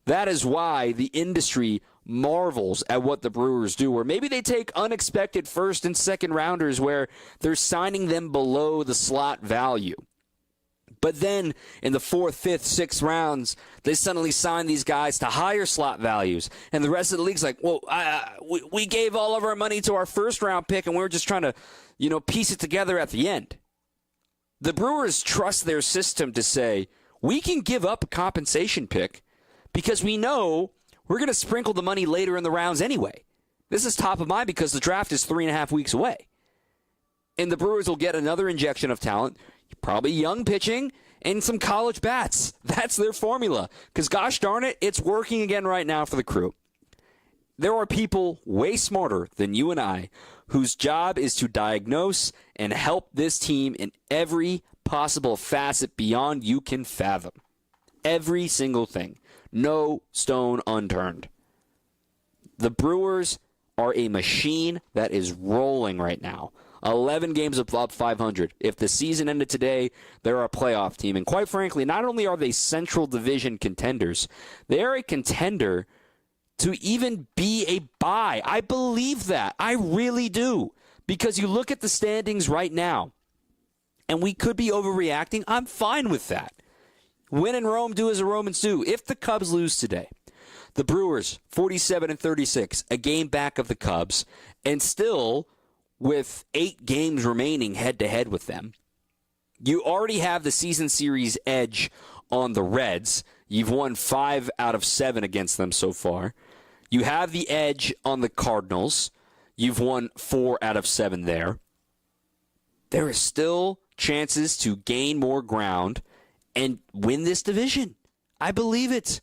That is why the industry marvels at what the Brewers do, where maybe they take unexpected first and second rounders where they're signing them below the slot value. But then in the 4th, 5th, 6th rounds, they suddenly sign these guys to higher slot values. And the rest of the league's like, well, we gave all of our money to our first-round pick, and we were just trying to, piece it together at the end. The Brewers trust their system to say, we can give up a compensation pick because we know we're going to sprinkle the money later in the rounds anyway. This is top of mind because the draft is 3.5 weeks away. And the Brewers will get another injection of talent, probably young pitching, and some college bats. That's their formula. Because gosh darn it, it's working again right now for the Crew. There are people way smarter than you and I whose job is to diagnose and help this team in every possible facet beyond you can fathom. Every single thing. No stone unturned. The Brewers are a machine that is rolling right now. 11 games above 500. If the season ended today, they're a playoff team. And quite frankly, not only are they Central Division contenders, they are a contender to even be a bye. I believe that. I really do. Because you look at the standings right now, and we could be overreacting. I'm fine with that. Win in Rome, do as the Romans do. If the Cubs lose today, the Brewers, 47-36, a game back of the Cubs, and still with 8 games remaining head-to-head with them, you already have the season series edge on the Reds. You've won 5 out of 7 against them so far. You have the edge on the Cardinals. You've won 4 out of 7 there. There is still chances to gain more ground and win this division. I believe it.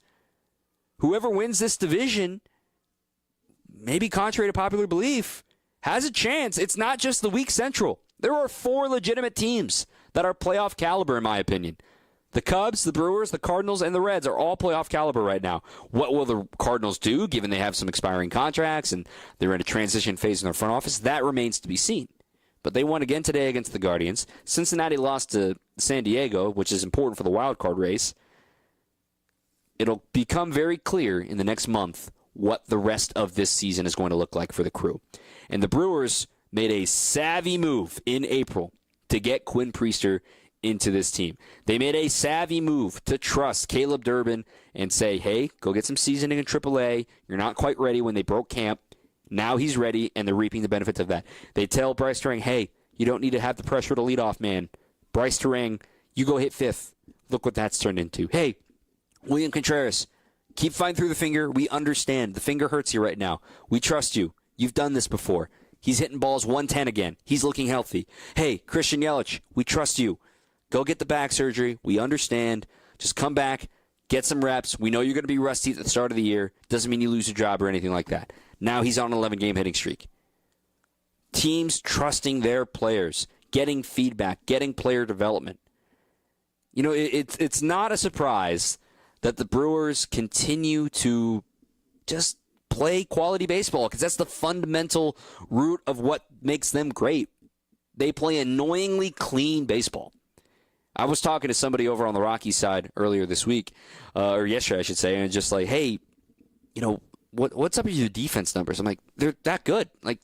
Whoever wins this division, maybe contrary to popular belief, has a chance. It's not just the weak Central. There are 4 legitimate teams that are playoff caliber, in my opinion. The Cubs, the Brewers, the Cardinals, and the Reds are all playoff caliber right now. What will the Cardinals do, given they have some expiring contracts and they're in a transition phase in their front office? That remains to be seen. But they won again today against the Guardians. Cincinnati lost to San Diego, which is important for the wild card race. It'll become very clear in the next month what the rest of this season is going to look like for the Crew. And the Brewers made a savvy move in April to get Quinn Priester into this team. They made a savvy move to trust Caleb Durbin and say, hey, go get some seasoning in AAA. You're not quite ready when they broke camp. Now he's ready, and they're reaping the benefits of that. They tell Bryce Turang, hey, you don't need to have the pressure to lead off, man. Bryce Turang, you go hit 5th. Look what that's turned into. Hey, William Contreras, keep fighting through the finger. We understand. The finger hurts you right now. We trust you. You've done this before. He's hitting balls 110 again. He's looking healthy. Hey, Christian Yelich, we trust you. Go get the back surgery. We understand. Just come back, get some reps. We know you're going to be rusty at the start of the year. Doesn't mean you lose your job or anything like that. Now he's on an 11-game hitting streak. Teams trusting their players, getting feedback, getting player development. You know, it's not a surprise that the Brewers continue to just play quality baseball because that's the fundamental root of what makes them great. They play annoyingly clean baseball. I was talking to somebody over on the Rockies side earlier this week, or yesterday, I should say, and just like, hey, you know, what's up with your defense numbers? I'm like, they're that good. Like,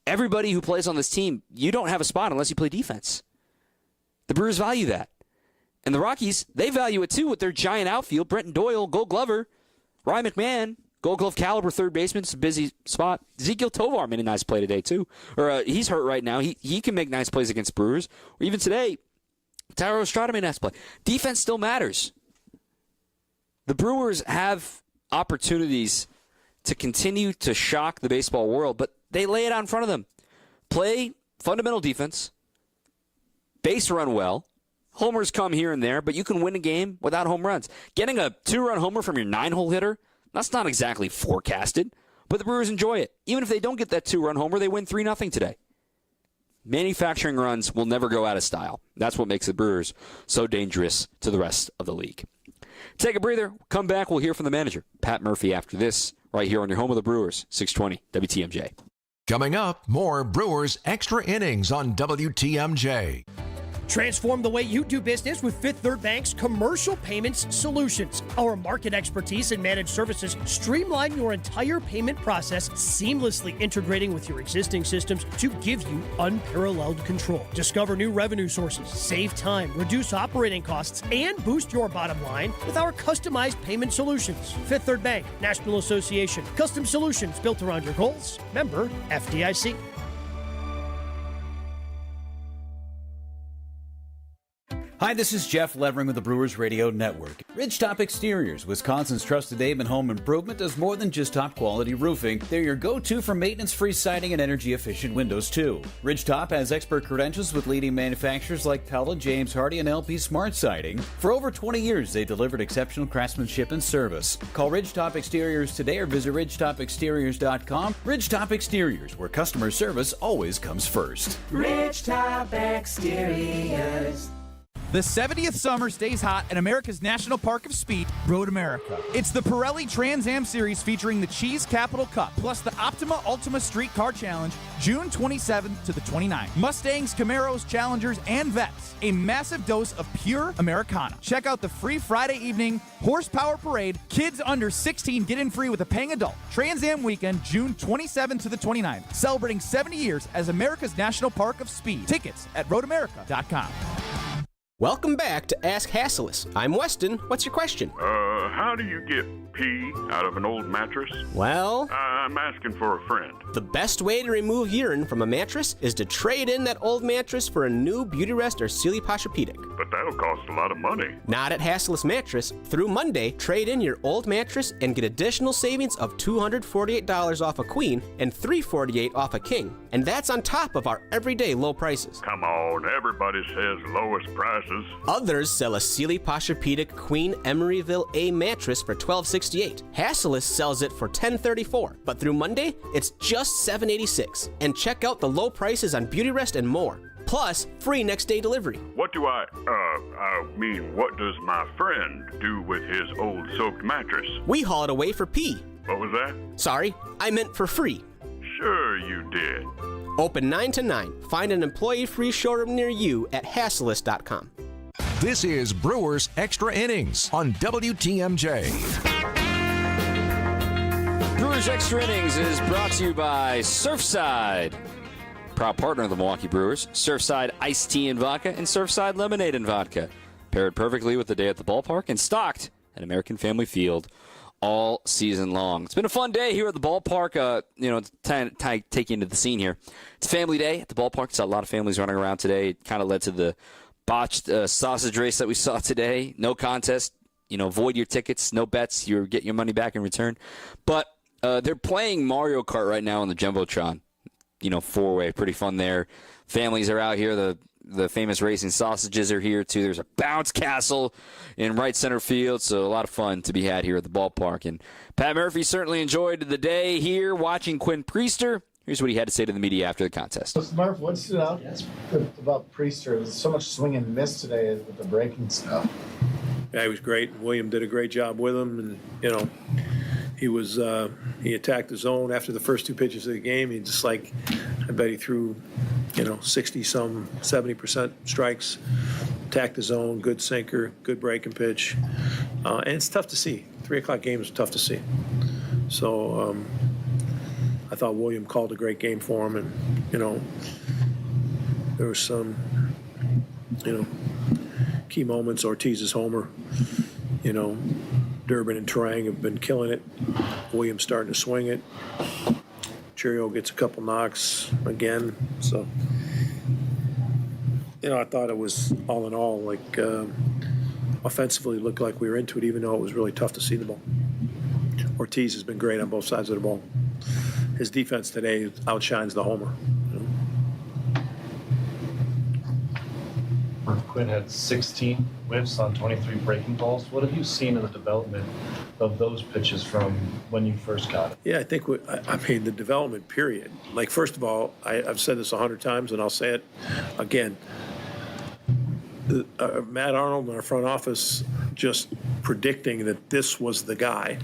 everybody who plays on this team, you don't have a spot unless you play defense. The Brewers value that. And the Rockies, they value it too with their giant outfield. Brenton Doyle, Gold Glover, Ryan McMahon, Gold Glove caliber third baseman. It's a busy spot. Ezekiel Tovar made a nice play today too. Or he's hurt right now. He can make nice plays against Brewers. Or even today, Tyro Estrada made a nice play. Defense still matters. The Brewers have opportunities to continue to shock the baseball world, but they lay it out in front of them. Play fundamental defense. Base run well. Homers come here and there, but you can win a game without home runs. Getting a 2-run homer from your 9-hole hitter, that's not exactly forecasted, but the Brewers enjoy it. Even if they don't get that 2-run homer, they win 3-0 today. Manufacturing runs will never go out of style. That's what makes the Brewers so dangerous to the rest of the league. Take a breather. Come back. We'll hear from the manager, Pat Murphy, after this, right here on your home of the Brewers, 620 WTMJ. Coming up, more Brewers Extra Innings on WTMJ. Transform the way you do business with Fifth Third Bank's Commercial Payments Solutions. Our market expertise and managed services streamline your entire payment process, seamlessly integrating with your existing systems to give you unparalleled control. Discover new revenue sources, save time, reduce operating costs, and boost your bottom line with our customized payment solutions. Fifth Third Bank, National Association. Custom solutions built around your goals. Member FDIC. Hi, this is Jeff Levering with the Brewers Radio Network. Ridgetop Exteriors, Wisconsin's trusted name in home improvement, does more than just top-quality roofing. They're your go-to for maintenance-free siding and energy-efficient windows, too. Ridgetop has expert credentials with leading manufacturers like Pella, James Hardie, and LP Smart Siding. For over 20 years, they delivered exceptional craftsmanship and service. Call Ridgetop Exteriors today or visit ridgetopexteriors.com. Ridgetop Exteriors, where customer service always comes first. Ridgetop Exteriors. The 70th summer stays hot at America's National Park of Speed, Road America. It's the Pirelli Trans Am Series featuring the Cheese Capital Cup, plus the Optima Ultima Streetcar Challenge, June 27th to the 29th. Mustangs, Camaros, Challengers, and Vets. A massive dose of pure Americana. Check out the free Friday evening Horsepower Parade. Kids under 16 get in free with a paying adult. Trans Am Weekend, June 27th to the 29th. Celebrating 70 years as America's National Park of Speed. Tickets at roadamerica.com. Welcome back to Ask Hassleus. I'm Weston. What's your question? How do you get pee out of an old mattress? Well, I'm asking for a friend. The best way to remove urine from a mattress is to trade in that old mattress for a new Beautyrest or Sealy Posturepedic. But that'll cost a lot of money. Not at Hassleus Mattress. Through Monday, trade in your old mattress and get additional savings of $248 off a queen and $348 off a king. And that's on top of our everyday low prices. Come on, everybody says lowest prices. Others sell a Sealy Posturepedic Queen Emeryville A mattress for $12.68. Hassleus sells it for $10.34. But through Monday, it's just $7.86. And check out the low prices on Beautyrest and more. Plus, free next day delivery. What does my friend do with his old soaked mattress? We haul it away for P. What was that? Sorry, I meant for free. Sure you did. Open 9 to 9. Find an employee-free showroom near you at Hasselist.com. This is Brewers Extra Innings on WTMJ. Brewers Extra Innings is brought to you by Surfside, proud partner of the Milwaukee Brewers. Surfside iced tea and vodka and Surfside lemonade and vodka. Paired perfectly with the day at the ballpark and stocked at American Family Field all season long. It's been a fun day here at the ballpark. Taking into the scene here. It's family day at the ballpark. It's a lot of families running around today. It kind of led to the botched sausage race that we saw today. No contest. Void your tickets. No bets. You get your money back in return. But they're playing Mario Kart right now on the Jumbotron. Four-way. Pretty fun there. Families are out here. The famous racing sausages are here, too. There's a bounce castle in right center field, so a lot of fun to be had here at the ballpark. And Pat Murphy certainly enjoyed the day here watching Quinn Priester. Here's what he had to say to the media after the contest. Murph, what stood out about Priester? There's so much swing and miss today with the breaking stuff. Yeah, he was great. William did a great job with him, and, he attacked the zone after the first two pitches of the game. I bet he threw, 60-some, 70% strikes, attacked the zone, good sinker, good breaking pitch. And it's tough to see. 3 o'clock game is tough to see. So I thought William called a great game for him, and, there was some, key moments. Ortiz's homer, Durbin and Terang have been killing it. Williams starting to swing it. Churio gets a couple knocks again. So, I thought it was all in all offensively looked like we were into it, even though it was really tough to see the ball. Ortiz has been great on both sides of the ball. His defense today outshines the homer. Quinn had 16 whiffs on 23 breaking balls. What have you seen in the development of those pitches from when you first got it? Yeah, I think the development period. First of all, I've said this 100 times, and I'll say it again. Matt Arnold in our front office just predicting that this was the guy.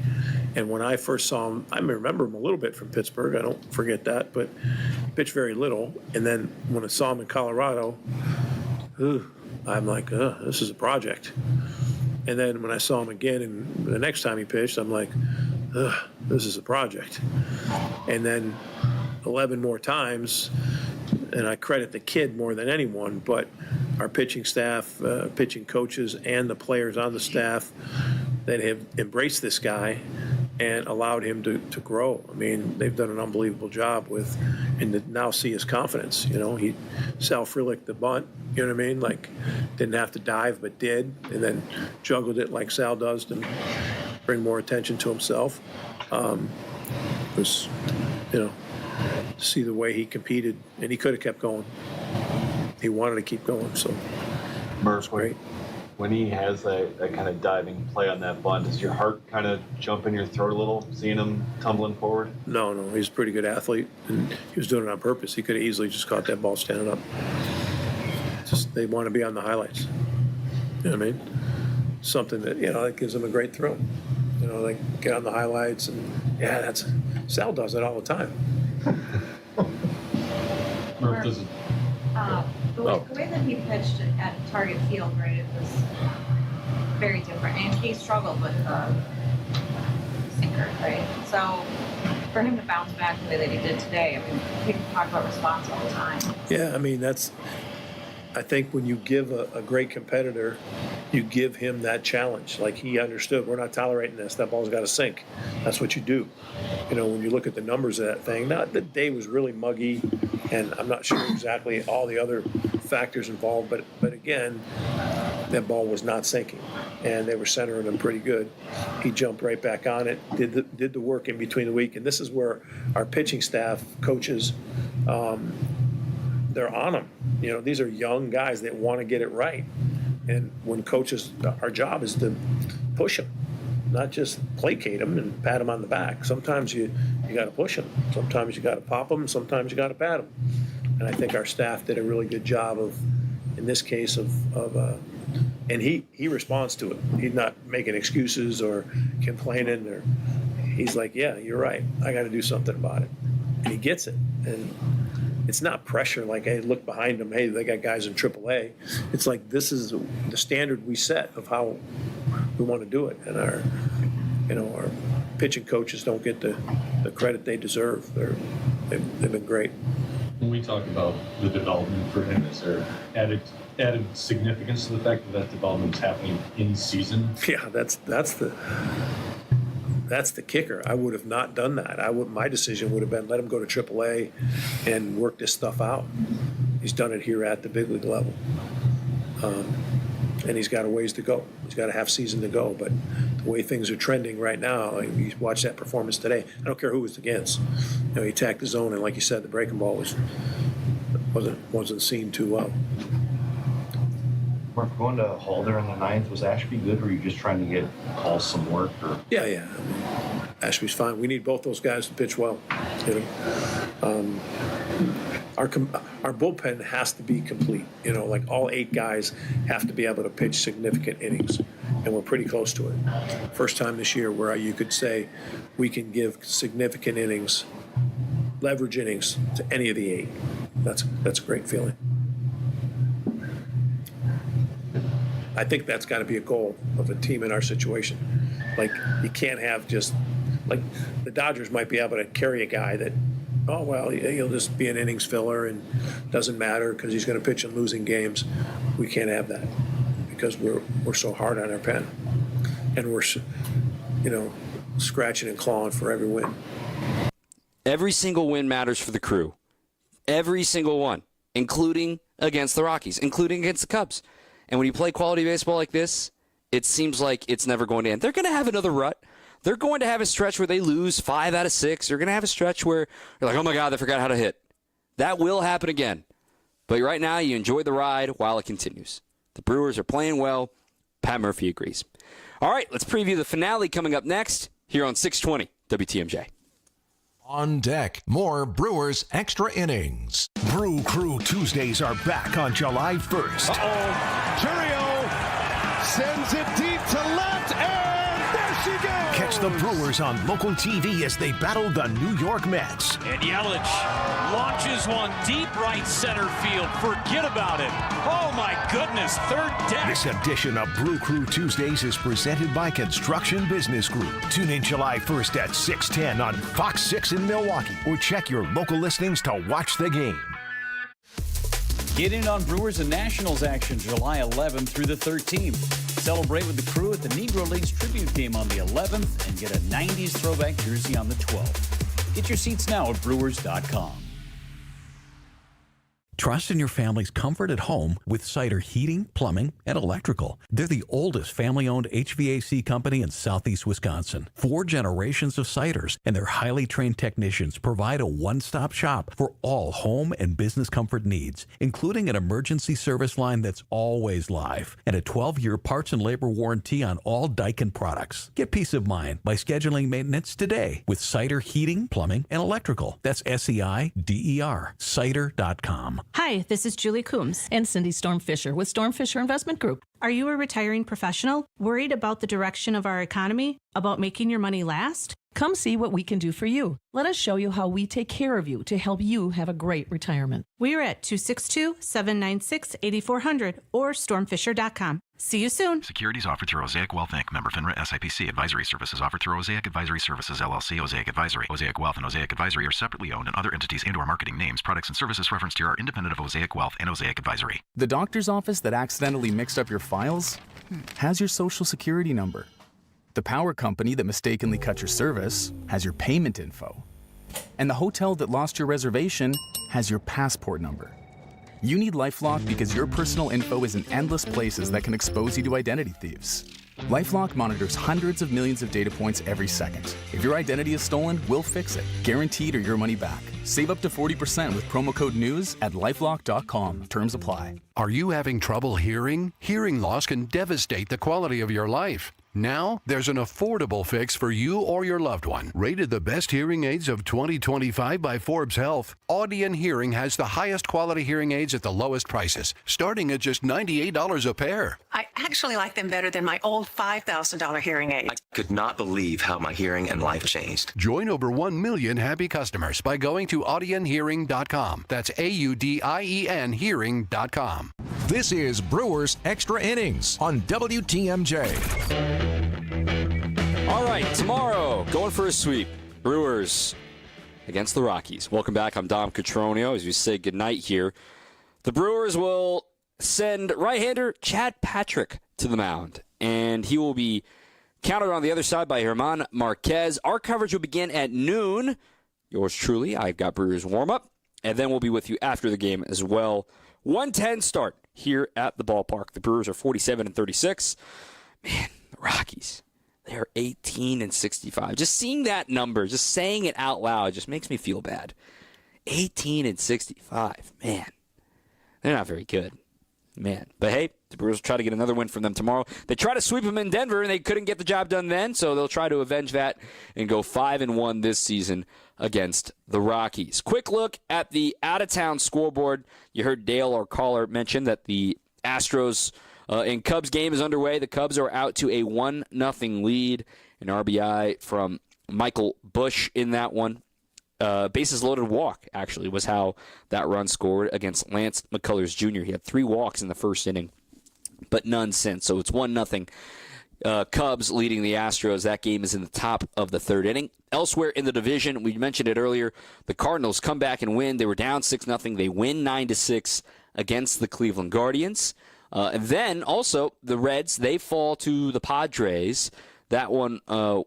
And when I first saw him, I remember him a little bit from Pittsburgh. I don't forget that, but pitched very little. And then when I saw him in Colorado, I'm like, this is a project. And then when I saw him again, and the next time he pitched, I'm like, this is a project. And then 11 more times, and I credit the kid more than anyone, but our pitching staff, pitching coaches, and the players on the staff that have embraced this guy and allowed him to grow. I mean, they've done an unbelievable job and to now see his confidence. He Sal Frelick the bunt, you know what I mean? Didn't have to dive, but did, and then juggled it like Sal does to bring more attention to himself. See the way he competed, and he could have kept going. He wanted to keep going, so Murph, great. When he has that kind of diving play on that bunt, does your heart kind of jump in your throat a little, seeing him tumbling forward? No, he's a pretty good athlete, and he was doing it on purpose. He could have easily just caught that ball standing up. Just they want to be on the highlights. You know what I mean? Something that, that gives them a great thrill. They get on the highlights, and Sal does it all the time. Murph, does it? The way that he pitched at Target Field, right, it was very different. And he struggled with the sinker, right? So for him to bounce back the way that he did today, I mean, people talk about response all the time. Yeah, I mean, I think when you give a great competitor, you give him that challenge. He understood, we're not tolerating this. That ball's got to sink. That's what you do. When you look at the numbers of that thing, the day was really muggy, and I'm not sure exactly all the other factors involved, but again, that ball was not sinking, and they were centering him pretty good. He jumped right back on it, did the work in between the week, and this is where our pitching staff, coaches, they're on them. These are young guys that want to get it right. And when coaches, our job is to push them, not just placate them and pat them on the back. Sometimes you got to push them. Sometimes you got to pop them. Sometimes you got to pat them. And I think our staff did a really good job of, in this case, and he responds to it. He's not making excuses or complaining, or he's like, yeah, you're right. I got to do something about it. And he gets it. And it's not pressure like, hey, look behind them. Hey, they got guys in AAA. It's like, this is the standard we set of how we want to do it. And our pitching coaches don't get the credit they deserve. They've been great. When we talk about the development for him, is there added significance to the fact that development is happening in season? Yeah, that's the kicker. I would have not done that. My decision would have been let him go to AAA and work this stuff out. He's done it here at the big league level, and he's got a ways to go. He's got a half season to go. But the way things are trending right now, you watch that performance today. I don't care who it was against. He attacked the zone, and like you said, the breaking ball wasn't seen too well. Mark, going to Halder in the ninth, was Ashby good, or were you just trying to get calls some work? Or? Yeah. Ashby's fine. We need both those guys to pitch well. Our bullpen has to be complete. Like all 8 guys have to be able to pitch significant innings, and we're pretty close to it. First time this year where you could say we can give significant innings, leverage innings to any of the 8. That's a great feeling. I think that's got to be a goal of a team in our situation. Like, you can't have just, like, the Dodgers might be able to carry a guy that, oh, well, he'll just be an innings filler and doesn't matter because he's going to pitch in losing games. We can't have that because we're so hard on our pen. And we're, scratching and clawing for every win. Every single win matters for the Crew. Every single one, including against the Rockies, including against the Cubs. And when you play quality baseball like this, it seems like it's never going to end. They're going to have another rut. They're going to have a stretch where they lose 5 out of 6. They're going to have a stretch where you're like, oh, my God, they forgot how to hit. That will happen again. But right now, you enjoy the ride while it continues. The Brewers are playing well. Pat Murphy agrees. All right, let's preview the finale coming up next here on 620 WTMJ. On deck, more Brewers Extra Innings. Brew Crew Tuesdays are back on July 1st. Cotroneo sends it deep to left, and there she goes. Catch the Brewers on local TV as they battle the New York Mets. And Yelich launches one deep right center field. Forget about it. Oh, my goodness, third deck. This edition of Brew Crew Tuesdays is presented by Construction Business Group. Tune in July 1st at 6:10 on Fox 6 in Milwaukee, or check your local listings to watch the game. Get in on Brewers and Nationals action July 11th through the 13th. Celebrate with the Crew at the Negro Leagues tribute game on the 11th and get a 90s throwback jersey on the 12th. Get your seats now at Brewers.com. Trust in your family's comfort at home with Cider Heating, Plumbing, and Electrical. They're the oldest family-owned HVAC company in southeast Wisconsin. 4 generations of Ciders, and their highly trained technicians provide a one-stop shop for all home and business comfort needs, including an emergency service line that's always live and a 12-year parts and labor warranty on all Daikin products. Get peace of mind by scheduling maintenance today with Cider Heating, Plumbing, and Electrical. That's SEIDER, Cider.com. Hi, this is Julie Coombs and Cindy Storm Fisher with Storm Fisher Investment Group. Are you a retiring professional? Worried about the direction of our economy? About making your money last? Come see what we can do for you. Let us show you how we take care of you to help you have a great retirement. We are at 262-796-8400 or stormfisher.com. See you soon. Securities offered through Osaic Wealth Inc. Member FINRA SIPC. Advisory services offered through Osaic Advisory Services LLC. Osaic Advisory. Osaic Wealth and Osaic Advisory are separately owned, and other entities and/or marketing names, products, and services referenced here are independent of Osaic Wealth and Osaic Advisory. The doctor's office that accidentally mixed up your files has your social security number. The power company that mistakenly cut your service has your payment info. And the hotel that lost your reservation has your passport number. You need LifeLock because your personal info is in endless places that can expose you to identity thieves. LifeLock monitors hundreds of millions of data points every second. If your identity is stolen, we'll fix it, guaranteed or your money back. Save up to 40% with promo code NEWS at LifeLock.com. Terms apply. Are you having trouble hearing? Hearing loss can devastate the quality of your life. Now, there's an affordable fix for you or your loved one. Rated the best hearing aids of 2025 by Forbes Health, Audion Hearing has the highest quality hearing aids at the lowest prices, starting at just $98 a pair. I actually like them better than my old $5,000 hearing aid. I could not believe how my hearing and life changed. Join over 1 million happy customers by going to audionhearing.com. That's AUDIEN hearing.com. This is Brewers Extra Innings on WTMJ. All right, tomorrow, going for a sweep. Brewers against the Rockies. Welcome back. I'm Dom Cotroneo as we say goodnight here. The Brewers will send right-hander Chad Patrick to the mound, and he will be countered on the other side by German Marquez. Our coverage will begin at noon. Yours truly, I've got Brewers warm-up, and then we'll be with you after the game as well. 1:10 start here at the ballpark. The Brewers are 47-36. Man, the Rockies, they are 18-65. Just seeing that number, just saying it out loud, just makes me feel bad. 18-65, man. They're not very good, man. But hey, the Brewers will try to get another win from them tomorrow. They tried to sweep them in Denver, and they couldn't get the job done then, so they'll try to avenge that and go 5-1 this season against the Rockies. Quick look at the out-of-town scoreboard. You heard Dale, our caller, mention that the Astros and Cubs game is underway. The Cubs are out to a 1-0 lead. An RBI from Michael Busch in that one. Bases loaded walk, actually, was how that run scored against Lance McCullers Jr. He had 3 walks in the first inning, but none since. So it's 1-0. Cubs leading the Astros. That game is in the top of the third inning. Elsewhere in the division, we mentioned it earlier, the Cardinals come back and win. They were down 6-0. They win 9-6 against the Cleveland Guardians. And then also the Reds, they fall to the Padres. That one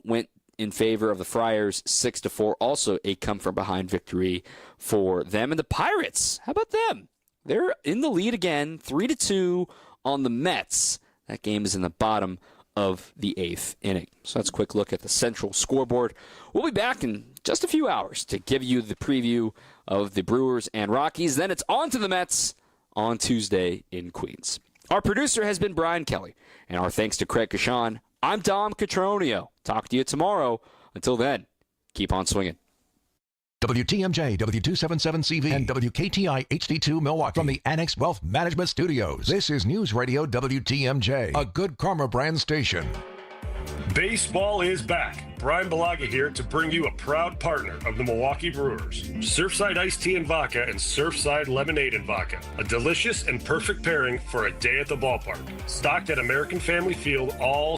went in favor of the Friars 6-4. Also a come-from-behind victory for them. And the Pirates, how about them? They're in the lead again, 3-2 on the Mets. That game is in the bottom of the 8th inning. So that's a quick look at the central scoreboard. We'll be back in just a few hours to give you the preview of the Brewers and Rockies. Then it's on to the Mets on Tuesday in Queens. Our producer has been Brian Kelly, and our thanks to Craig Kashan. I'm Dom Cotroneo. Talk to you tomorrow. Until then, keep on swinging. WTMJ, W277CV, and WKTI HD2 Milwaukee from the Annex Wealth Management Studios. This is News Radio WTMJ, a Good Karma brand station. Baseball is back. Brian Balaga here to bring you a proud partner of the Milwaukee Brewers. Surfside Iced Tea and Vodka and Surfside Lemonade and Vodka. A delicious and perfect pairing for a day at the ballpark. Stocked at American Family Field all